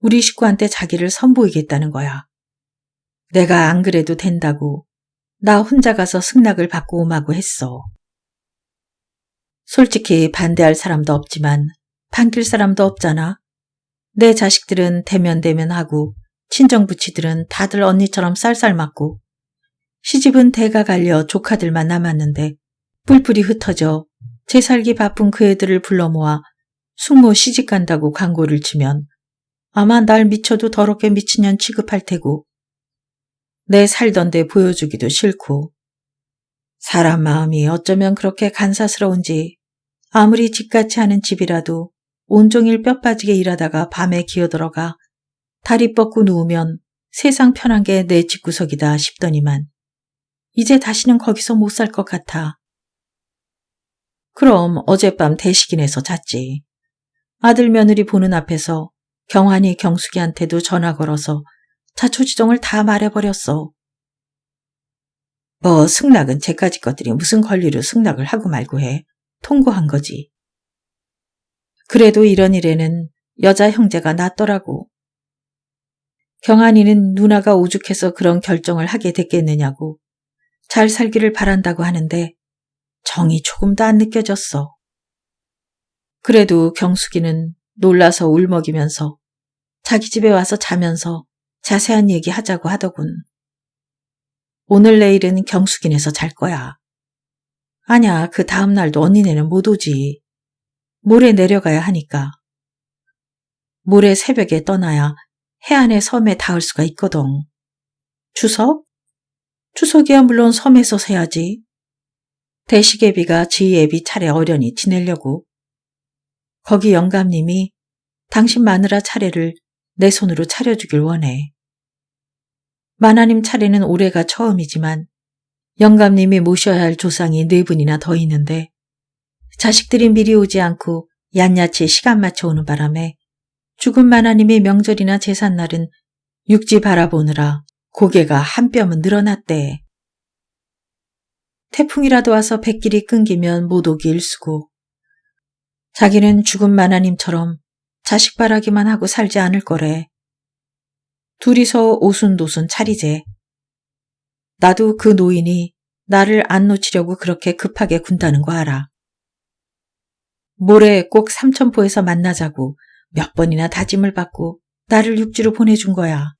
우리 식구한테 자기를 선보이겠다는 거야. 내가 안 그래도 된다고 나 혼자 가서 승낙을 받고 오마고 했어. 솔직히 반대할 사람도 없지만 반길 사람도 없잖아. 내 자식들은 대면하고 친정부치들은 다들 언니처럼 쌀쌀 맞고 시집은 대가 갈려 조카들만 남았는데 뿔뿔이 흩어져 제 살기 바쁜 그 애들을 불러 모아 숙모 시집 간다고 광고를 치면 아마 날 미쳐도 더럽게 미친년 취급할 테고 내 살던 데 보여주기도 싫고 사람 마음이 어쩌면 그렇게 간사스러운지 아무리 집같이 하는 집이라도 온종일 뼈 빠지게 일하다가 밤에 기어들어가 다리 뻗고 누우면 세상 편한 게 내 집구석이다 싶더니만 이제 다시는 거기서 못 살 것 같아. 그럼 어젯밤 대식인에서 잤지. 아들 며느리 보는 앞에서 경환이 경숙이한테도 전화 걸어서 자초지종을 다 말해버렸어. 뭐 승낙은 쟤까지 것들이 무슨 권리로 승낙을 하고 말고 해. 통고한 거지. 그래도 이런 일에는 여자 형제가 낫더라고. 경환이는 누나가 오죽해서 그런 결정을 하게 됐겠느냐고 잘 살기를 바란다고 하는데 정이 조금도 안 느껴졌어. 그래도 경숙이는 놀라서 울먹이면서 자기 집에 와서 자면서 자세한 얘기 하자고 하더군. 오늘 내일은 경숙이네서 잘 거야. 아냐, 그 다음 날도 언니네는 못 오지. 모레 내려가야 하니까. 모레 새벽에 떠나야 해안의 섬에 닿을 수가 있거든. 추석? 추석이야 물론 섬에서 새야지. 대시계비가 지 애비 차례 어련히 지내려고. 거기 영감님이 당신 마누라 차례를 내 손으로 차려주길 원해. 마나님 차례는 올해가 처음이지만 영감님이 모셔야 할 조상이 4분이나 더 있는데 자식들이 미리 오지 않고 얀야치 시간 맞춰 오는 바람에 죽은 마나님의 명절이나 제삿날은 육지 바라보느라 고개가 한 뼘은 늘어났대. 태풍이라도 와서 백길이 끊기면 못 오기 일쑤고 자기는 죽은 마나님처럼 자식 바라기만 하고 살지 않을 거래. 둘이서 오순도순 차리재. 나도 그 노인이 나를 안 놓치려고 그렇게 급하게 군다는 거 알아. 모레 꼭 삼천포에서 만나자고 몇 번이나 다짐을 받고 나를 육지로 보내준 거야.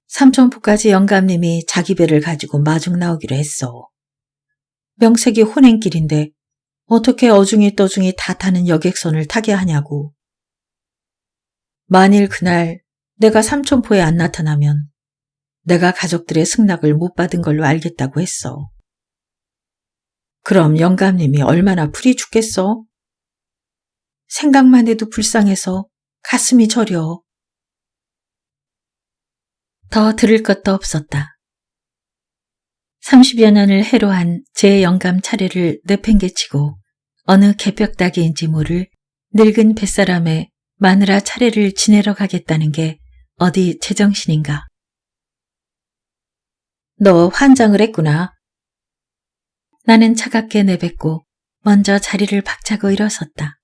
삼천포까지 영감님이 자기 배를 가지고 마중 나오기로 했어. 명색이 혼행길인데 어떻게 어중이 떠중이 다 타는 여객선을 타게 하냐고. 만일 그날 내가 삼천포에 안 나타나면 내가 가족들의 승낙을 못 받은 걸로 알겠다고 했어. 그럼 영감님이 얼마나 풀이 죽겠어? 생각만 해도 불쌍해서 가슴이 저려. 더 들을 것도 없었다. 30여 년을 해로한 제 영감 차례를 내팽개치고 어느 개벽다기인지 모를 늙은 뱃사람의 마누라 차례를 지내러 가겠다는 게 어디 제정신인가. 너 환장을 했구나. 나는 차갑게 내뱉고 먼저 자리를 박차고 일어섰다.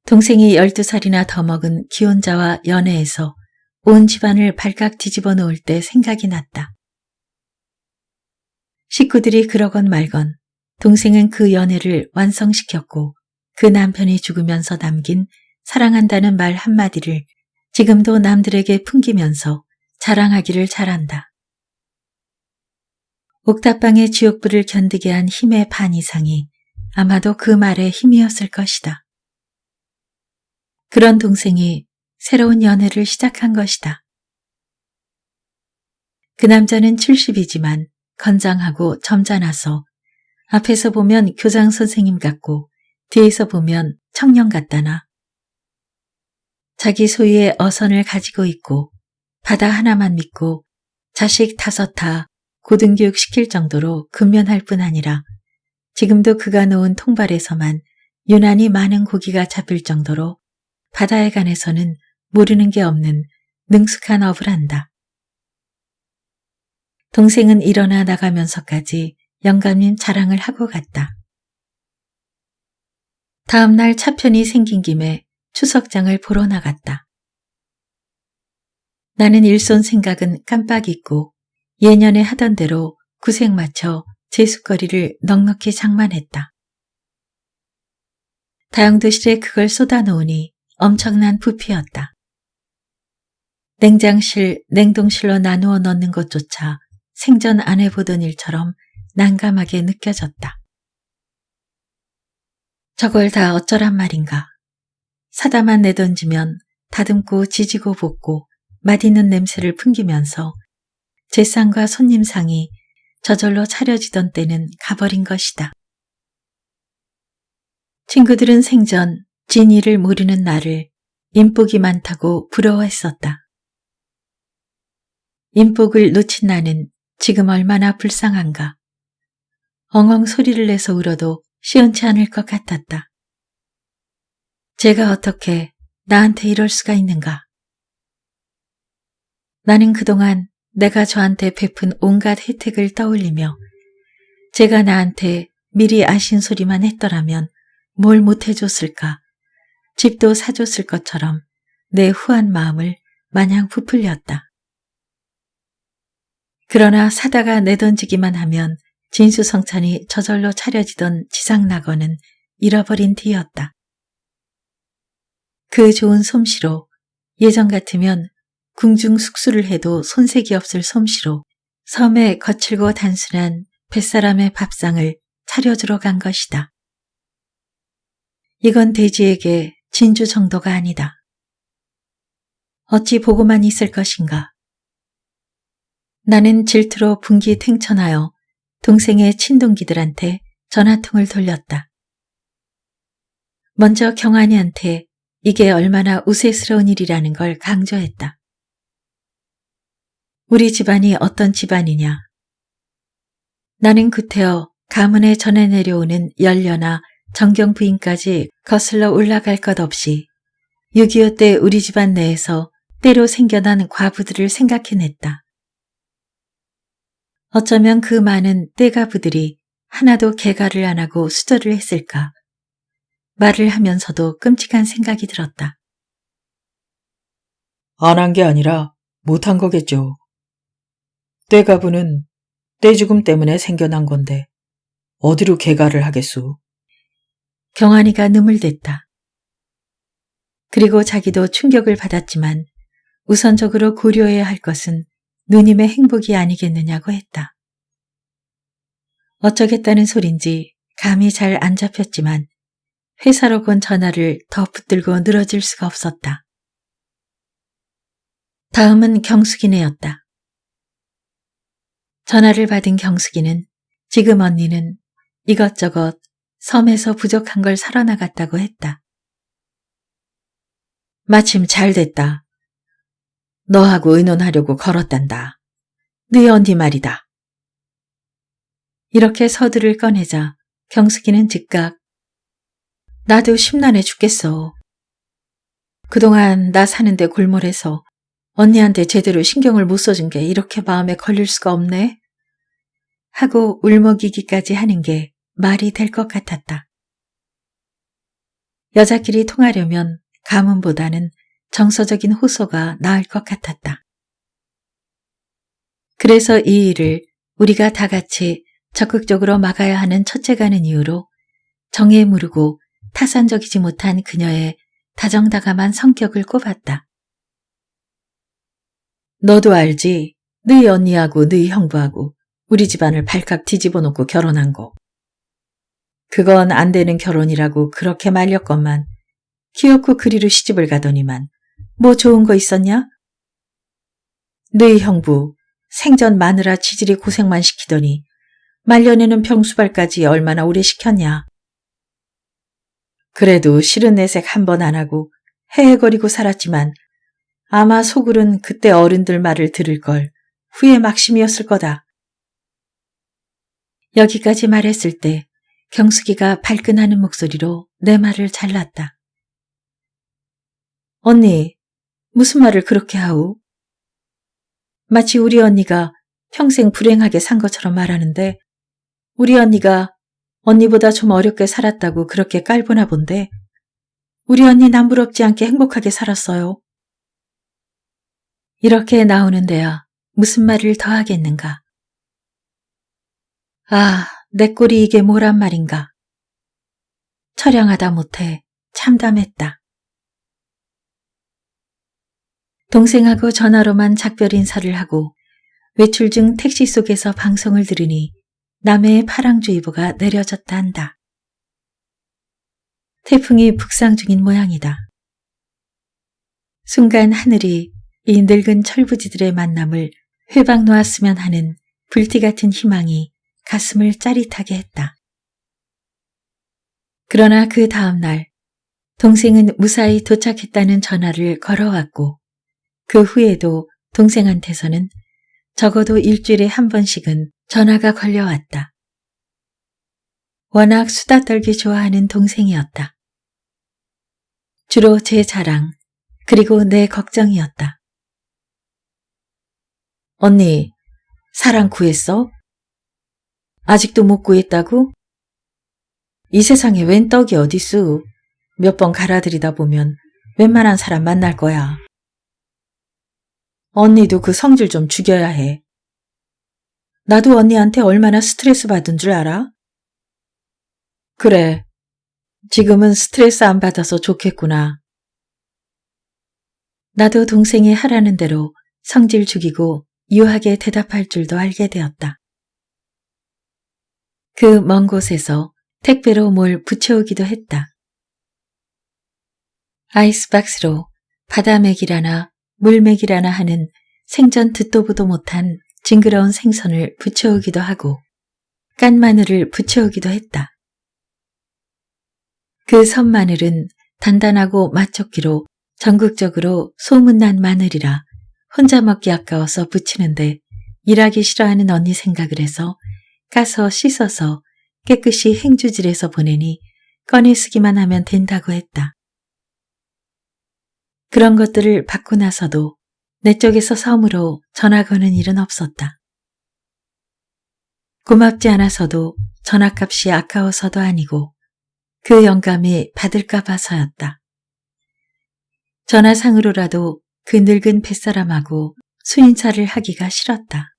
동생이 12살이나 더 먹은 기혼자와 연애해서 온 집안을 발칵 뒤집어 놓을 때 생각이 났다. 식구들이 그러건 말건 동생은 그 연애를 완성시켰고 그 남편이 죽으면서 남긴 사랑한다는 말 한마디를 지금도 남들에게 풍기면서 자랑하기를 잘한다. 옥탑방의 지옥불을 견디게 한 힘의 반 이상이 아마도 그 말의 힘이었을 것이다. 그런 동생이 새로운 연애를 시작한 것이다. 그 남자는 70이지만 건장하고 점잖아서 앞에서 보면 교장 선생님 같고 뒤에서 보면 청년 같다나. 자기 소유의 어선을 가지고 있고 바다 하나만 믿고 자식 5다 고등교육 시킬 정도로 근면할 뿐 아니라 지금도 그가 놓은 통발에서만 유난히 많은 고기가 잡힐 정도로 바다에 관해서는 모르는 게 없는 능숙한 업을 한다. 동생은 일어나 나가면서까지 영감님 자랑을 하고 갔다. 다음 날 차편이 생긴 김에 추석장을 보러 나갔다. 나는 일손 생각은 깜빡 잊고 예년에 하던 대로 구색 맞춰 제숫거리를 넉넉히 장만했다. 다용도실에 그걸 쏟아놓으니 엄청난 부피였다. 냉장실, 냉동실로 나누어 넣는 것조차 생전 안 해보던 일처럼 난감하게 느껴졌다. 저걸 다 어쩌란 말인가. 사다만 내던지면 다듬고 지지고 볶고 맛있는 냄새를 풍기면서 제상과 손님상이 저절로 차려지던 때는 가버린 것이다. 친구들은 생전 진이를 모르는 나를 인복이 많다고 부러워했었다. 인복을 놓친 나는 지금 얼마나 불쌍한가. 엉엉 소리를 내서 울어도 시원치 않을 것 같았다. 제가 어떻게 나한테 이럴 수가 있는가. 나는 그동안 내가 저한테 베푼 온갖 혜택을 떠올리며 제가 나한테 미리 아신 소리만 했더라면 뭘 못해줬을까. 집도 사줬을 것처럼 내 후한 마음을 마냥 부풀렸다. 그러나 사다가 내던지기만 하면 진수성찬이 저절로 차려지던 지상낙원은 잃어버린 뒤였다. 그 좋은 솜씨로 예전 같으면 궁중숙수를 해도 손색이 없을 솜씨로 섬의 거칠고 단순한 뱃사람의 밥상을 차려주러 간 것이다. 이건 대지에게 진주 정도가 아니다. 어찌 보고만 있을 것인가. 나는 질투로 분기탱천하여 동생의 친동기들한테 전화통을 돌렸다. 먼저 경환이한테 이게 얼마나 우세스러운 일이라는 걸 강조했다. 우리 집안이 어떤 집안이냐. 나는 구태여 가문에 전해 내려오는 연려나 정경 부인까지 거슬러 올라갈 것 없이 6.25 때 우리 집안 내에서 때로 생겨난 과부들을 생각해냈다. 어쩌면 그 많은 떼가부들이 하나도 개가를 안 하고 수절을 했을까. 말을 하면서도 끔찍한 생각이 들었다. 안 한 게 아니라 못한 거겠죠. 떼가부는 떼죽음 때문에 생겨난 건데 어디로 개가를 하겠소. 경환이가 눈물 댔다. 그리고 자기도 충격을 받았지만 우선적으로 고려해야 할 것은 누님의 행복이 아니겠느냐고 했다. 어쩌겠다는 소린지 감이 잘 안 잡혔지만 회사로 건 전화를 더 붙들고 늘어질 수가 없었다. 다음은 경숙이네였다. 전화를 받은 경숙이는 지금 언니는 이것저것 섬에서 부족한 걸 사러 나갔다고 했다. 마침 잘 됐다. 너하고 의논하려고 걸었단다. 네 언니 말이다. 이렇게 서두를 꺼내자 경숙이는 즉각 나도 심란해 죽겠어. 그동안 나 사는데 골몰해서 언니한테 제대로 신경을 못 써준 게 이렇게 마음에 걸릴 수가 없네. 하고 울먹이기까지 하는 게 말이 될 것 같았다. 여자끼리 통하려면 가문보다는 정서적인 호소가 나을 것 같았다. 그래서 이 일을 우리가 다 같이 적극적으로 막아야 하는 첫째가는 이유로 정에 무르고 타산적이지 못한 그녀의 다정다감한 성격을 꼽았다. 너도 알지? 너희 언니하고 너희 형부하고 우리 집안을 발칵 뒤집어 놓고 결혼한 거. 그건 안 되는 결혼이라고 그렇게 말렸건만 키놓고 그리로 시집을 가더니만 뭐 좋은 거 있었냐? 너희 형부 생전 마누라 치질이 고생만 시키더니 말년에는 병수발까지 얼마나 오래 시켰냐. 그래도 싫은 내색 한 번 안 하고 헤헤거리고 살았지만 아마 속으론 그때 어른들 말을 들을 걸 후회 막심이었을 거다. 여기까지 말했을 때 경숙이가 발끈하는 목소리로 내 말을 잘랐다. 언니, 무슨 말을 그렇게 하오? 마치 우리 언니가 평생 불행하게 산 것처럼 말하는데 우리 언니가 언니보다 좀 어렵게 살았다고 그렇게 깔보나 본데 우리 언니 남부럽지 않게 행복하게 살았어요. 이렇게 나오는 데야 무슨 말을 더 하겠는가. 아, 내 꼴이 이게 뭐란 말인가. 처량하다 못해 참담했다. 동생하고 전화로만 작별 인사를 하고 외출 중 택시 속에서 방송을 들으니 남해의 파랑주의보가 내려졌다 한다. 태풍이 북상 중인 모양이다. 순간 하늘이 이 늙은 철부지들의 만남을 회방 놓았으면 하는 불티 같은 희망이 가슴을 짜릿하게 했다. 그러나 그 다음 날 동생은 무사히 도착했다는 전화를 걸어왔고 그 후에도 동생한테서는 적어도 일주일에 한 번씩은 전화가 걸려왔다. 워낙 수다 떨기 좋아하는 동생이었다. 주로 제 자랑, 그리고 내 걱정이었다. 언니, 사랑 구했어? 아직도 못 구했다고? 이 세상에 웬 떡이 어딨어. 몇 번 갈아들이다 보면 웬만한 사람 만날 거야. 언니도 그 성질 좀 죽여야 해. 나도 언니한테 얼마나 스트레스 받은 줄 알아? 그래, 지금은 스트레스 안 받아서 좋겠구나. 나도 동생이 하라는 대로 성질 죽이고 유하게 대답할 줄도 알게 되었다. 그 먼 곳에서 택배로 뭘 붙여오기도 했다. 아이스박스로 바다맥이라나 물맥이라나 하는 생전 듣도 보도 못한 징그러운 생선을 붙여오기도 하고 깐 마늘을 붙여오기도 했다. 그 섬마늘은 단단하고 맛좋기로 전국적으로 소문난 마늘이라 혼자 먹기 아까워서 붙이는데 일하기 싫어하는 언니 생각을 해서 까서 씻어서 깨끗이 행주질해서 보내니 꺼내 쓰기만 하면 된다고 했다. 그런 것들을 받고 나서도 내 쪽에서 섬으로 전화 거는 일은 없었다. 고맙지 않아서도 전화값이 아까워서도 아니고 그 영감이 받을까 봐서였다. 전화상으로라도 그 늙은 뱃사람하고 수인차를 하기가 싫었다.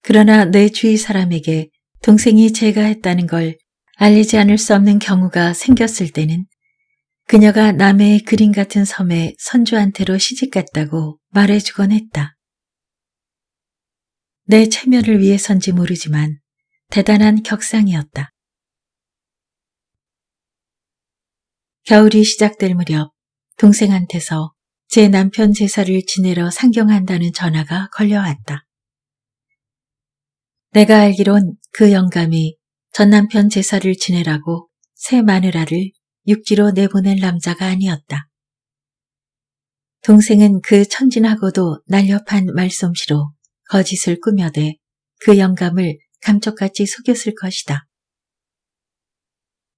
그러나 내 주위 사람에게 동생이 제가 했다는 걸 알리지 않을 수 없는 경우가 생겼을 때는 그녀가 남해의 그림 같은 섬에 선주한테로 시집갔다고 말해주곤 했다. 내 체면을 위해선지 모르지만 대단한 격상이었다. 겨울이 시작될 무렵 동생한테서 제 남편 제사를 지내러 상경한다는 전화가 걸려왔다. 내가 알기론 그 영감이 전 남편 제사를 지내라고 새 마누라를 육지로 내보낼 남자가 아니었다. 동생은 그 천진하고도 날렵한 말솜씨로 거짓을 꾸며대 그 영감을 감쪽같이 속였을 것이다.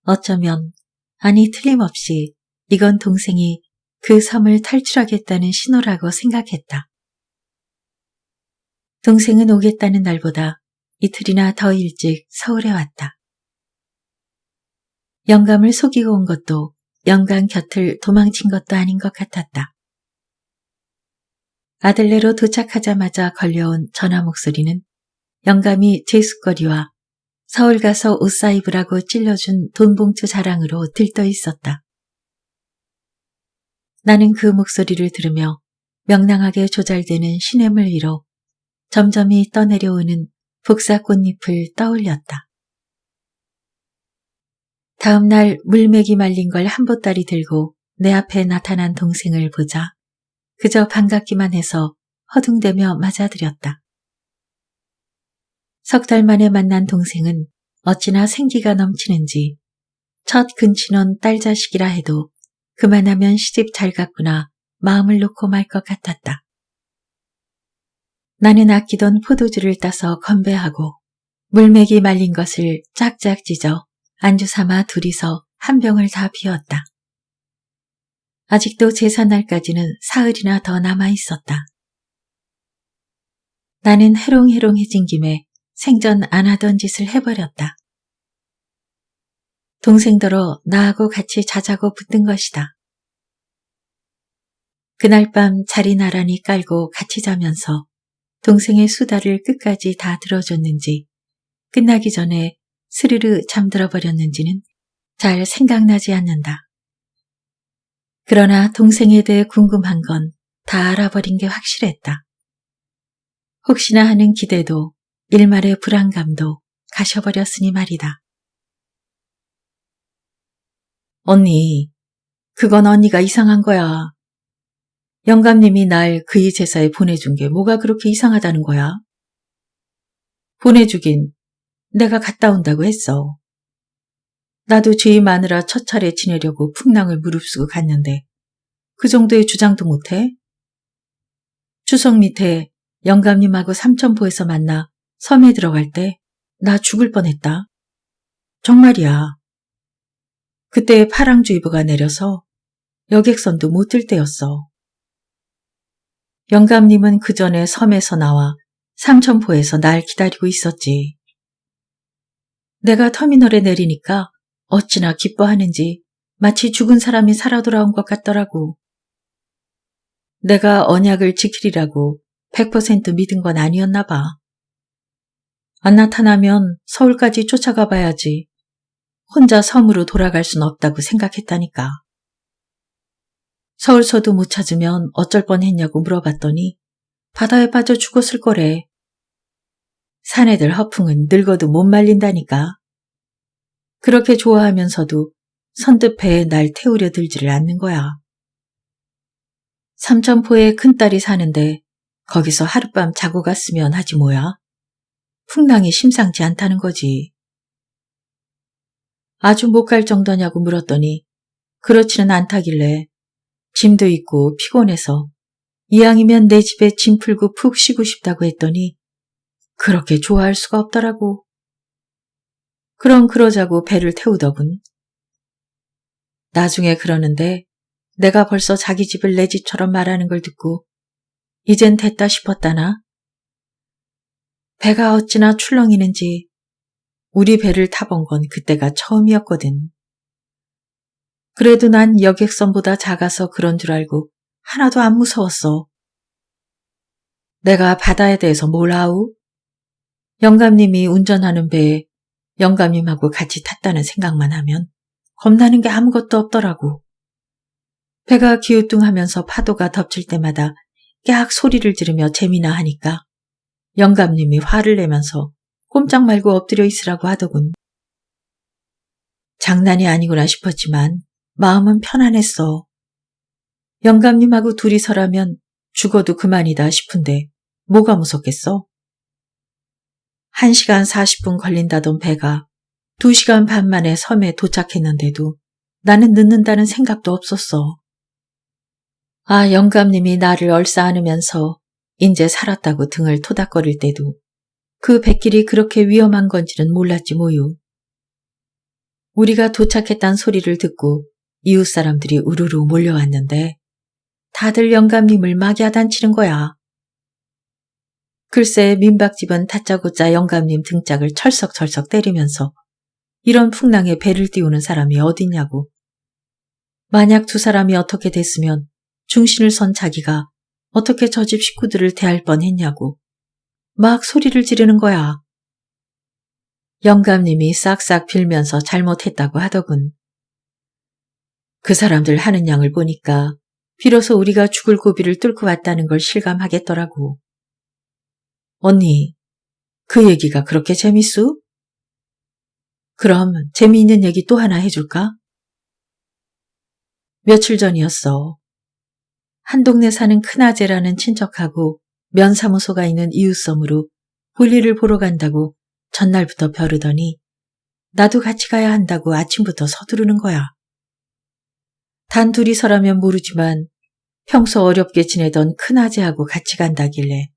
어쩌면, 아니 틀림없이 이건 동생이 그 섬을 탈출하겠다는 신호라고 생각했다. 동생은 오겠다는 날보다 이틀이나 더 일찍 서울에 왔다. 영감을 속이고 온 것도 영감 곁을 도망친 것도 아닌 것 같았다. 아들네로 도착하자마자 걸려온 전화 목소리는 영감이 제숫거리와 서울 가서 옷 사입으라고 찔러준 돈봉투 자랑으로 들떠 있었다. 나는 그 목소리를 들으며 명랑하게 조잘되는 시냇물 위로 점점이 떠내려오는 복사꽃잎을 떠올렸다. 다음 날 물맥이 말린 걸 한 보따리 들고 내 앞에 나타난 동생을 보자 그저 반갑기만 해서 허둥대며 맞아들였다. 석 달 만에 만난 동생은 어찌나 생기가 넘치는지 첫 근친혼 딸 자식이라 해도 그만하면 시집 잘 갔구나 마음을 놓고 말 것 같았다. 나는 아끼던 포도주를 따서 건배하고 물맥이 말린 것을 짝짝 찢어 안주 삼아 둘이서 한 병을 다 비웠다. 아직도 제삿날까지는 사흘이나 더 남아 있었다. 나는 해롱해롱해진 김에 생전 안 하던 짓을 해버렸다. 동생더러 나하고 같이 자자고 붙든 것이다. 그날 밤 자리 나란히 깔고 같이 자면서 동생의 수다를 끝까지 다 들어줬는지 끝나기 전에 스르르 잠들어 버렸는지는 잘 생각나지 않는다. 그러나 동생에 대해 궁금한 건 다 알아버린 게 확실했다. 혹시나 하는 기대도 일말의 불안감도 가셔버렸으니 말이다. 언니, 그건 언니가 이상한 거야. 영감님이 날 그이 제사에 보내준 게 뭐가 그렇게 이상하다는 거야? 보내주긴 내가 갔다 온다고 했어. 나도 죄의 마누라 첫 차례 지내려고 풍랑을 무릅쓰고 갔는데 그 정도의 주장도 못해? 추석 밑에 영감님하고 삼천포에서 만나 섬에 들어갈 때 나 죽을 뻔했다. 정말이야. 그때 파랑주의보가 내려서 여객선도 못 뜰 때였어. 영감님은 그 전에 섬에서 나와 삼천포에서 날 기다리고 있었지. 내가 터미널에 내리니까 어찌나 기뻐하는지 마치 죽은 사람이 살아 돌아온 것 같더라고. 내가 언약을 지키리라고 100% 믿은 건 아니었나 봐. 안 나타나면 서울까지 쫓아가 봐야지. 혼자 섬으로 돌아갈 순 없다고 생각했다니까. 서울서도 못 찾으면 어쩔 뻔했냐고 물어봤더니 바다에 빠져 죽었을 거래. 사내들 허풍은 늙어도 못 말린다니까. 그렇게 좋아하면서도 선뜻배에 날 태우려 들지를 않는 거야. 삼천포에 큰딸이 사는데 거기서 하룻밤 자고 갔으면 하지 뭐야. 풍랑이 심상치 않다는 거지. 아주 못 갈 정도냐고 물었더니 그렇지는 않다길래 짐도 있고 피곤해서 이왕이면 내 집에 짐 풀고 푹 쉬고 싶다고 했더니 그렇게 좋아할 수가 없더라고. 그럼 그러자고 배를 태우더군. 나중에 그러는데 내가 벌써 자기 집을 내 집처럼 말하는 걸 듣고 이젠 됐다 싶었다나. 배가 어찌나 출렁이는지 우리 배를 타본 건 그때가 처음이었거든. 그래도 난 여객선보다 작아서 그런 줄 알고 하나도 안 무서웠어. 내가 바다에 대해서 뭘 아우? 영감님이 운전하는 배에 영감님하고 같이 탔다는 생각만 하면 겁나는 게 아무것도 없더라고. 배가 기우뚱하면서 파도가 덮칠 때마다 깍 소리를 지르며 재미나 하니까 영감님이 화를 내면서 꼼짝 말고 엎드려 있으라고 하더군. 장난이 아니구나 싶었지만 마음은 편안했어. 영감님하고 둘이서라면 죽어도 그만이다 싶은데 뭐가 무섭겠어? 1시간 40분 걸린다던 배가 2시간 반 만에 섬에 도착했는데도 나는 늦는다는 생각도 없었어. 아, 영감님이 나를 얼싸안으면서 인제 살았다고 등을 토닥거릴 때도 그 뱃길이 그렇게 위험한 건지는 몰랐지 뭐요. 우리가 도착했단 소리를 듣고 이웃 사람들이 우르르 몰려왔는데 다들 영감님을 막야단치는 거야. 글쎄 민박집은 다짜고짜 영감님 등짝을 철썩철썩 때리면서 이런 풍랑에 배를 띄우는 사람이 어딨냐고. 만약 두 사람이 어떻게 됐으면 중신을 선 자기가 어떻게 저 집 식구들을 대할 뻔했냐고. 막 소리를 지르는 거야. 영감님이 싹싹 빌면서 잘못했다고 하더군. 그 사람들 하는 양을 보니까 비로소 우리가 죽을 고비를 뚫고 왔다는 걸 실감하겠더라고. 언니, 그 얘기가 그렇게 재밌수? 그럼 재미있는 얘기 또 하나 해줄까? 며칠 전이었어. 한 동네 사는 큰아재라는 친척하고 면사무소가 있는 이웃섬으로 볼일을 보러 간다고 전날부터 벼르더니 나도 같이 가야 한다고 아침부터 서두르는 거야. 단 둘이서라면 모르지만 평소 어렵게 지내던 큰아재하고 같이 간다길래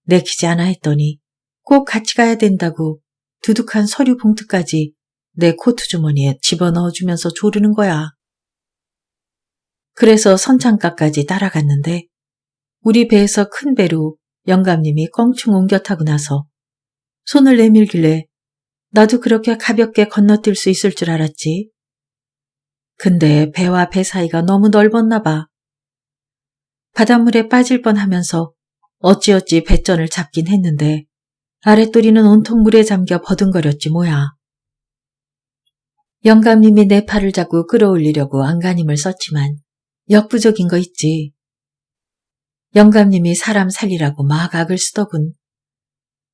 내키지 않아 했더니 꼭 같이 가야 된다고 두둑한 서류 봉투까지 내 코트 주머니에 집어넣어주면서 조르는 거야. 그래서 선창가까지 따라갔는데 우리 배에서 큰 배로 영감님이 껑충 옮겨 타고 나서 손을 내밀길래 나도 그렇게 가볍게 건너뛸 수 있을 줄 알았지. 근데 배와 배 사이가 너무 넓었나 봐. 바닷물에 빠질 뻔하면서 어찌어찌 배전을 잡긴 했는데 아랫도리는 온통 물에 잠겨 버둥거렸지 뭐야. 영감님이 내 팔을 잡고 끌어올리려고 안간힘을 썼지만 역부족인 거 있지. 영감님이 사람 살리라고 막 악을 쓰더군.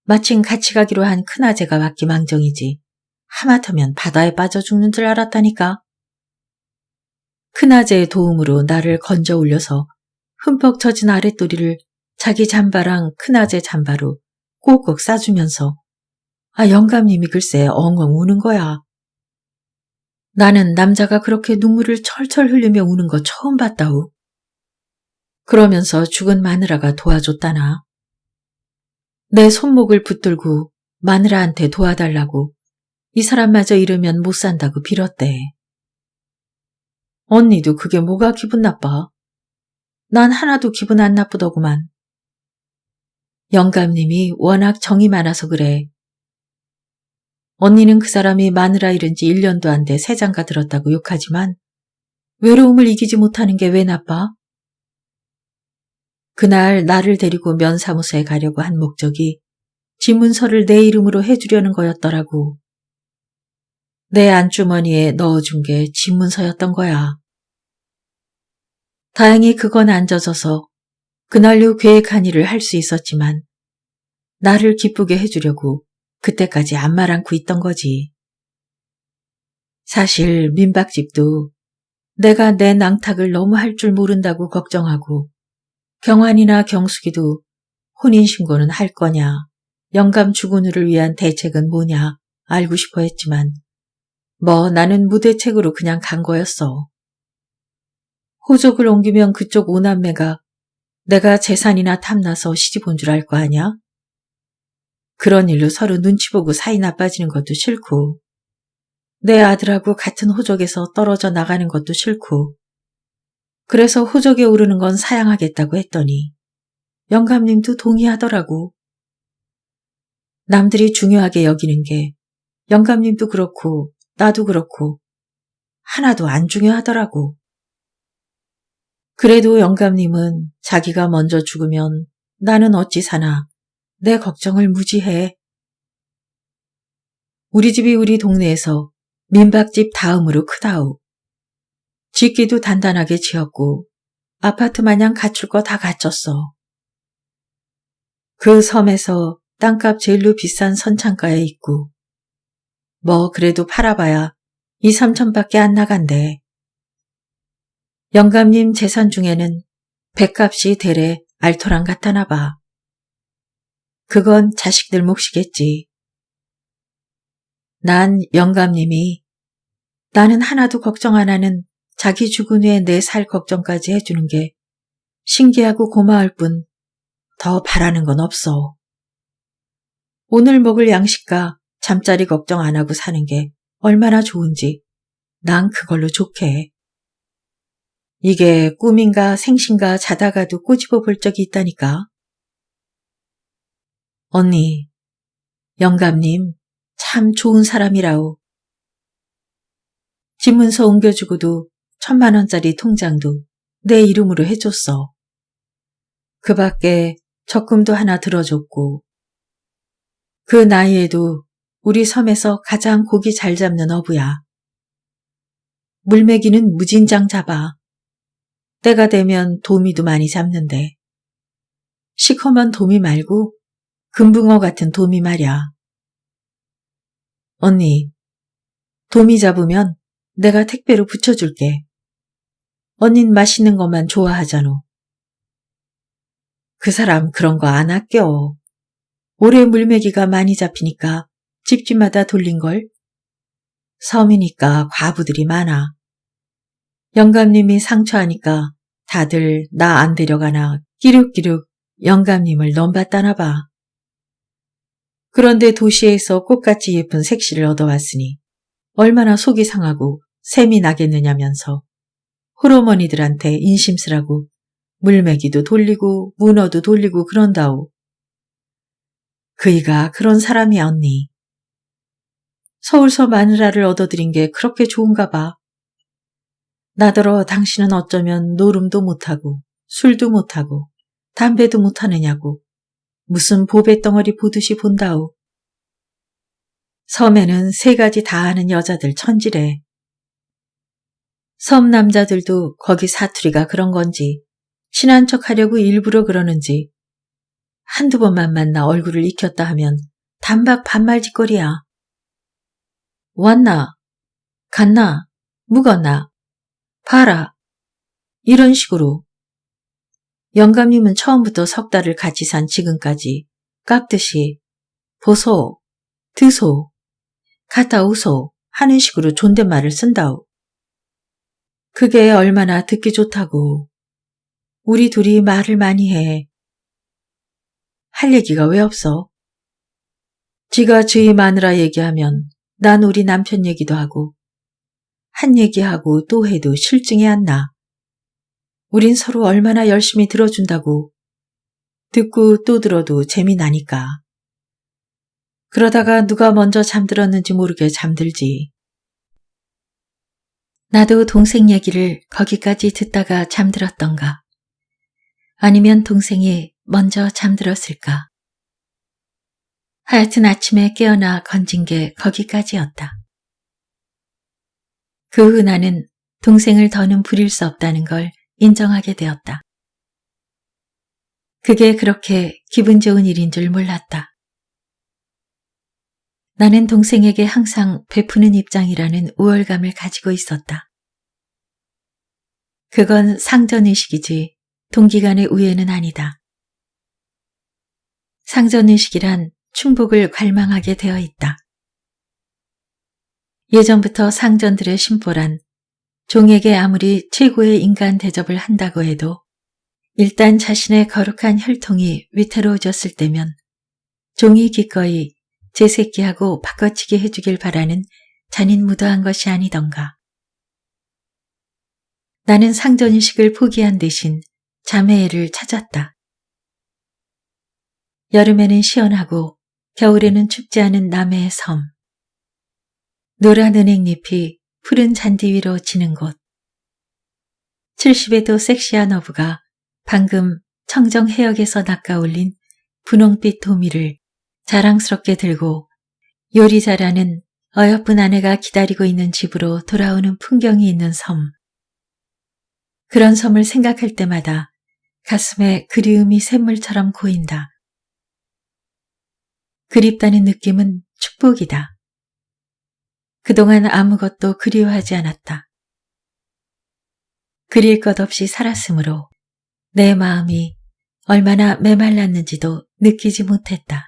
마침 같이 가기로 한 큰아재가 왔기 망정이지. 하마터면 바다에 빠져 죽는 줄 알았다니까. 큰아재의 도움으로 나를 건져 올려서 흠뻑 젖은 아랫도리를 자기 잠바랑 큰아재 잠바로 꼭꼭 싸주면서 영감님이 글쎄 엉엉 우는 거야. 나는 남자가 그렇게 눈물을 철철 흘리며 우는 거 처음 봤다우. 그러면서 죽은 마누라가 도와줬다나. 내 손목을 붙들고 마누라한테 도와달라고 이 사람마저 이러면 못 산다고 빌었대. 언니도 그게 뭐가 기분 나빠? 난 하나도 기분 안 나쁘더구만. 영감님이 워낙 정이 많아서 그래. 언니는 그 사람이 마누라 잃은 지 1년도 안 돼 새장가 들었다고 욕하지만 외로움을 이기지 못하는 게 왜 나빠? 그날 나를 데리고 면사무소에 가려고 한 목적이 지문서를 내 이름으로 해주려는 거였더라고. 내 안주머니에 넣어준 게 지문서였던 거야. 다행히 그건 안 젖어서 그날로 계획한 일을 할 수 있었지만 나를 기쁘게 해주려고 그때까지 안 말 않고 있던 거지. 사실 민박집도 내가 내 낭탁을 너무 할 줄 모른다고 걱정하고 경환이나 경숙이도 혼인신고는 할 거냐, 영감 주군우를 위한 대책은 뭐냐 알고 싶어 했지만 나는 무대책으로 그냥 간 거였어. 호적을 옮기면 그쪽 오남매가 내가 재산이나 탐나서 시집 온 줄 알 거 아냐? 그런 일로 서로 눈치 보고 사이 나빠지는 것도 싫고 내 아들하고 같은 호적에서 떨어져 나가는 것도 싫고 그래서 호적에 오르는 건 사양하겠다고 했더니 영감님도 동의하더라고. 남들이 중요하게 여기는 게 영감님도 그렇고 나도 그렇고 하나도 안 중요하더라고. 그래도 영감님은 자기가 먼저 죽으면 나는 어찌 사나 내 걱정을 무지해. 우리 집이 우리 동네에서 민박집 다음으로 크다우. 짓기도 단단하게 지었고 아파트 마냥 갖출 거 다 갖췄어. 그 섬에서 땅값 제일로 비싼 선창가에 있고 뭐 그래도 팔아봐야 2, 3천밖에 안 나간대. 영감님 재산 중에는 뱃값이 대래 알토랑 갖다나 봐. 그건 자식들 몫이겠지. 난 영감님이 나는 하나도 걱정 안 하는 자기 죽은 후에 내 살 걱정까지 해주는 게 신기하고 고마울 뿐 더 바라는 건 없어. 오늘 먹을 양식과 잠자리 걱정 안 하고 사는 게 얼마나 좋은지 난 그걸로 좋게. 이게 꿈인가 생신가 자다가도 꼬집어 볼 적이 있다니까. 언니, 영감님 참 좋은 사람이라오. 집문서 옮겨주고도 1,000만 원짜리 통장도 내 이름으로 해줬어. 그 밖에 적금도 하나 들어줬고 그 나이에도 우리 섬에서 가장 고기 잘 잡는 어부야. 물메기는 무진장 잡아. 때가 되면 도미도 많이 잡는데 시커먼 도미 말고 금붕어 같은 도미 말야. 언니, 도미 잡으면 내가 택배로 붙여줄게. 언닌 맛있는 것만 좋아하잖아. 그 사람 그런 거 안 아껴. 올해 물메기가 많이 잡히니까 집집마다 돌린걸. 섬이니까 과부들이 많아. 영감님이 상처하니까 다들 나 안 데려가나 끼룩끼룩 영감님을 넘봤다나 봐. 그런데 도시에서 꽃같이 예쁜 색시를 얻어왔으니 얼마나 속이 상하고 샘이 나겠느냐면서 호르머니들한테 인심쓰라고 물메기도 돌리고 문어도 돌리고 그런다오. 그이가 그런 사람이야 언니. 서울서 마누라를 얻어들인 게 그렇게 좋은가 봐. 나더러 당신은 어쩌면 노름도 못하고 술도 못하고 담배도 못하느냐고 무슨 보배덩어리 보듯이 본다오. 섬에는 3가지 다 하는 여자들 천지래. 섬 남자들도 거기 사투리가 그런 건지 친한 척 하려고 일부러 그러는지 한두 번만 만나 얼굴을 익혔다 하면 단박 반말짓거리야. 왔나? 갔나? 묵었나? 봐라. 이런 식으로. 영감님은 처음부터 3달을 같이 산 지금까지 깍듯이 보소, 드소, 갔다 오소 하는 식으로 존댓말을 쓴다오. 그게 얼마나 듣기 좋다고. 우리 둘이 말을 많이 해. 할 얘기가 왜 없어? 지가 저희 마누라 얘기하면 난 우리 남편 얘기도 하고 한 얘기하고 또 해도 실증이 안 나. 우린 서로 얼마나 열심히 들어준다고. 듣고 또 들어도 재미나니까. 그러다가 누가 먼저 잠들었는지 모르게 잠들지. 나도 동생 얘기를 거기까지 듣다가 잠들었던가. 아니면 동생이 먼저 잠들었을까. 하여튼 아침에 깨어나 건진 게 거기까지였다. 그 후 나는 동생을 더는 부릴 수 없다는 걸 인정하게 되었다. 그게 그렇게 기분 좋은 일인 줄 몰랐다. 나는 동생에게 항상 베푸는 입장이라는 우월감을 가지고 있었다. 그건 상전의식이지 동기간의 우애는 아니다. 상전의식이란 충복을 갈망하게 되어 있다. 예전부터 상전들의 심보란 종에게 아무리 최고의 인간 대접을 한다고 해도 일단 자신의 거룩한 혈통이 위태로워졌을 때면 종이 기꺼이 제새끼하고 바꿔치기 해주길 바라는 잔인무도한 것이 아니던가. 나는 상전의식을 포기한 대신 자매애를 찾았다. 여름에는 시원하고 겨울에는 춥지 않은 남해의 섬. 노란 은행잎이 푸른 잔디 위로 지는 곳. 70에도 섹시한 어부가 방금 청정 해역에서 낚아올린 분홍빛 도미를 자랑스럽게 들고 요리 잘하는 어여쁜 아내가 기다리고 있는 집으로 돌아오는 풍경이 있는 섬. 그런 섬을 생각할 때마다 가슴에 그리움이 샘물처럼 고인다. 그립다는 느낌은 축복이다. 그동안 아무것도 그리워하지 않았다. 그릴 것 없이 살았으므로 내 마음이 얼마나 메말랐는지도 느끼지 못했다.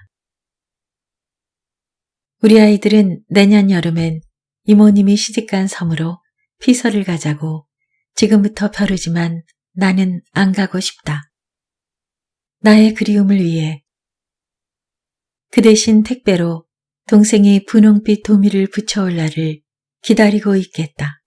우리 아이들은 내년 여름엔 이모님이 시집간 섬으로 피서를 가자고 지금부터 벼르지만 나는 안 가고 싶다. 나의 그리움을 위해 그 대신 택배로 동생이 분홍빛 도미를 붙여올 날을 기다리고 있겠다.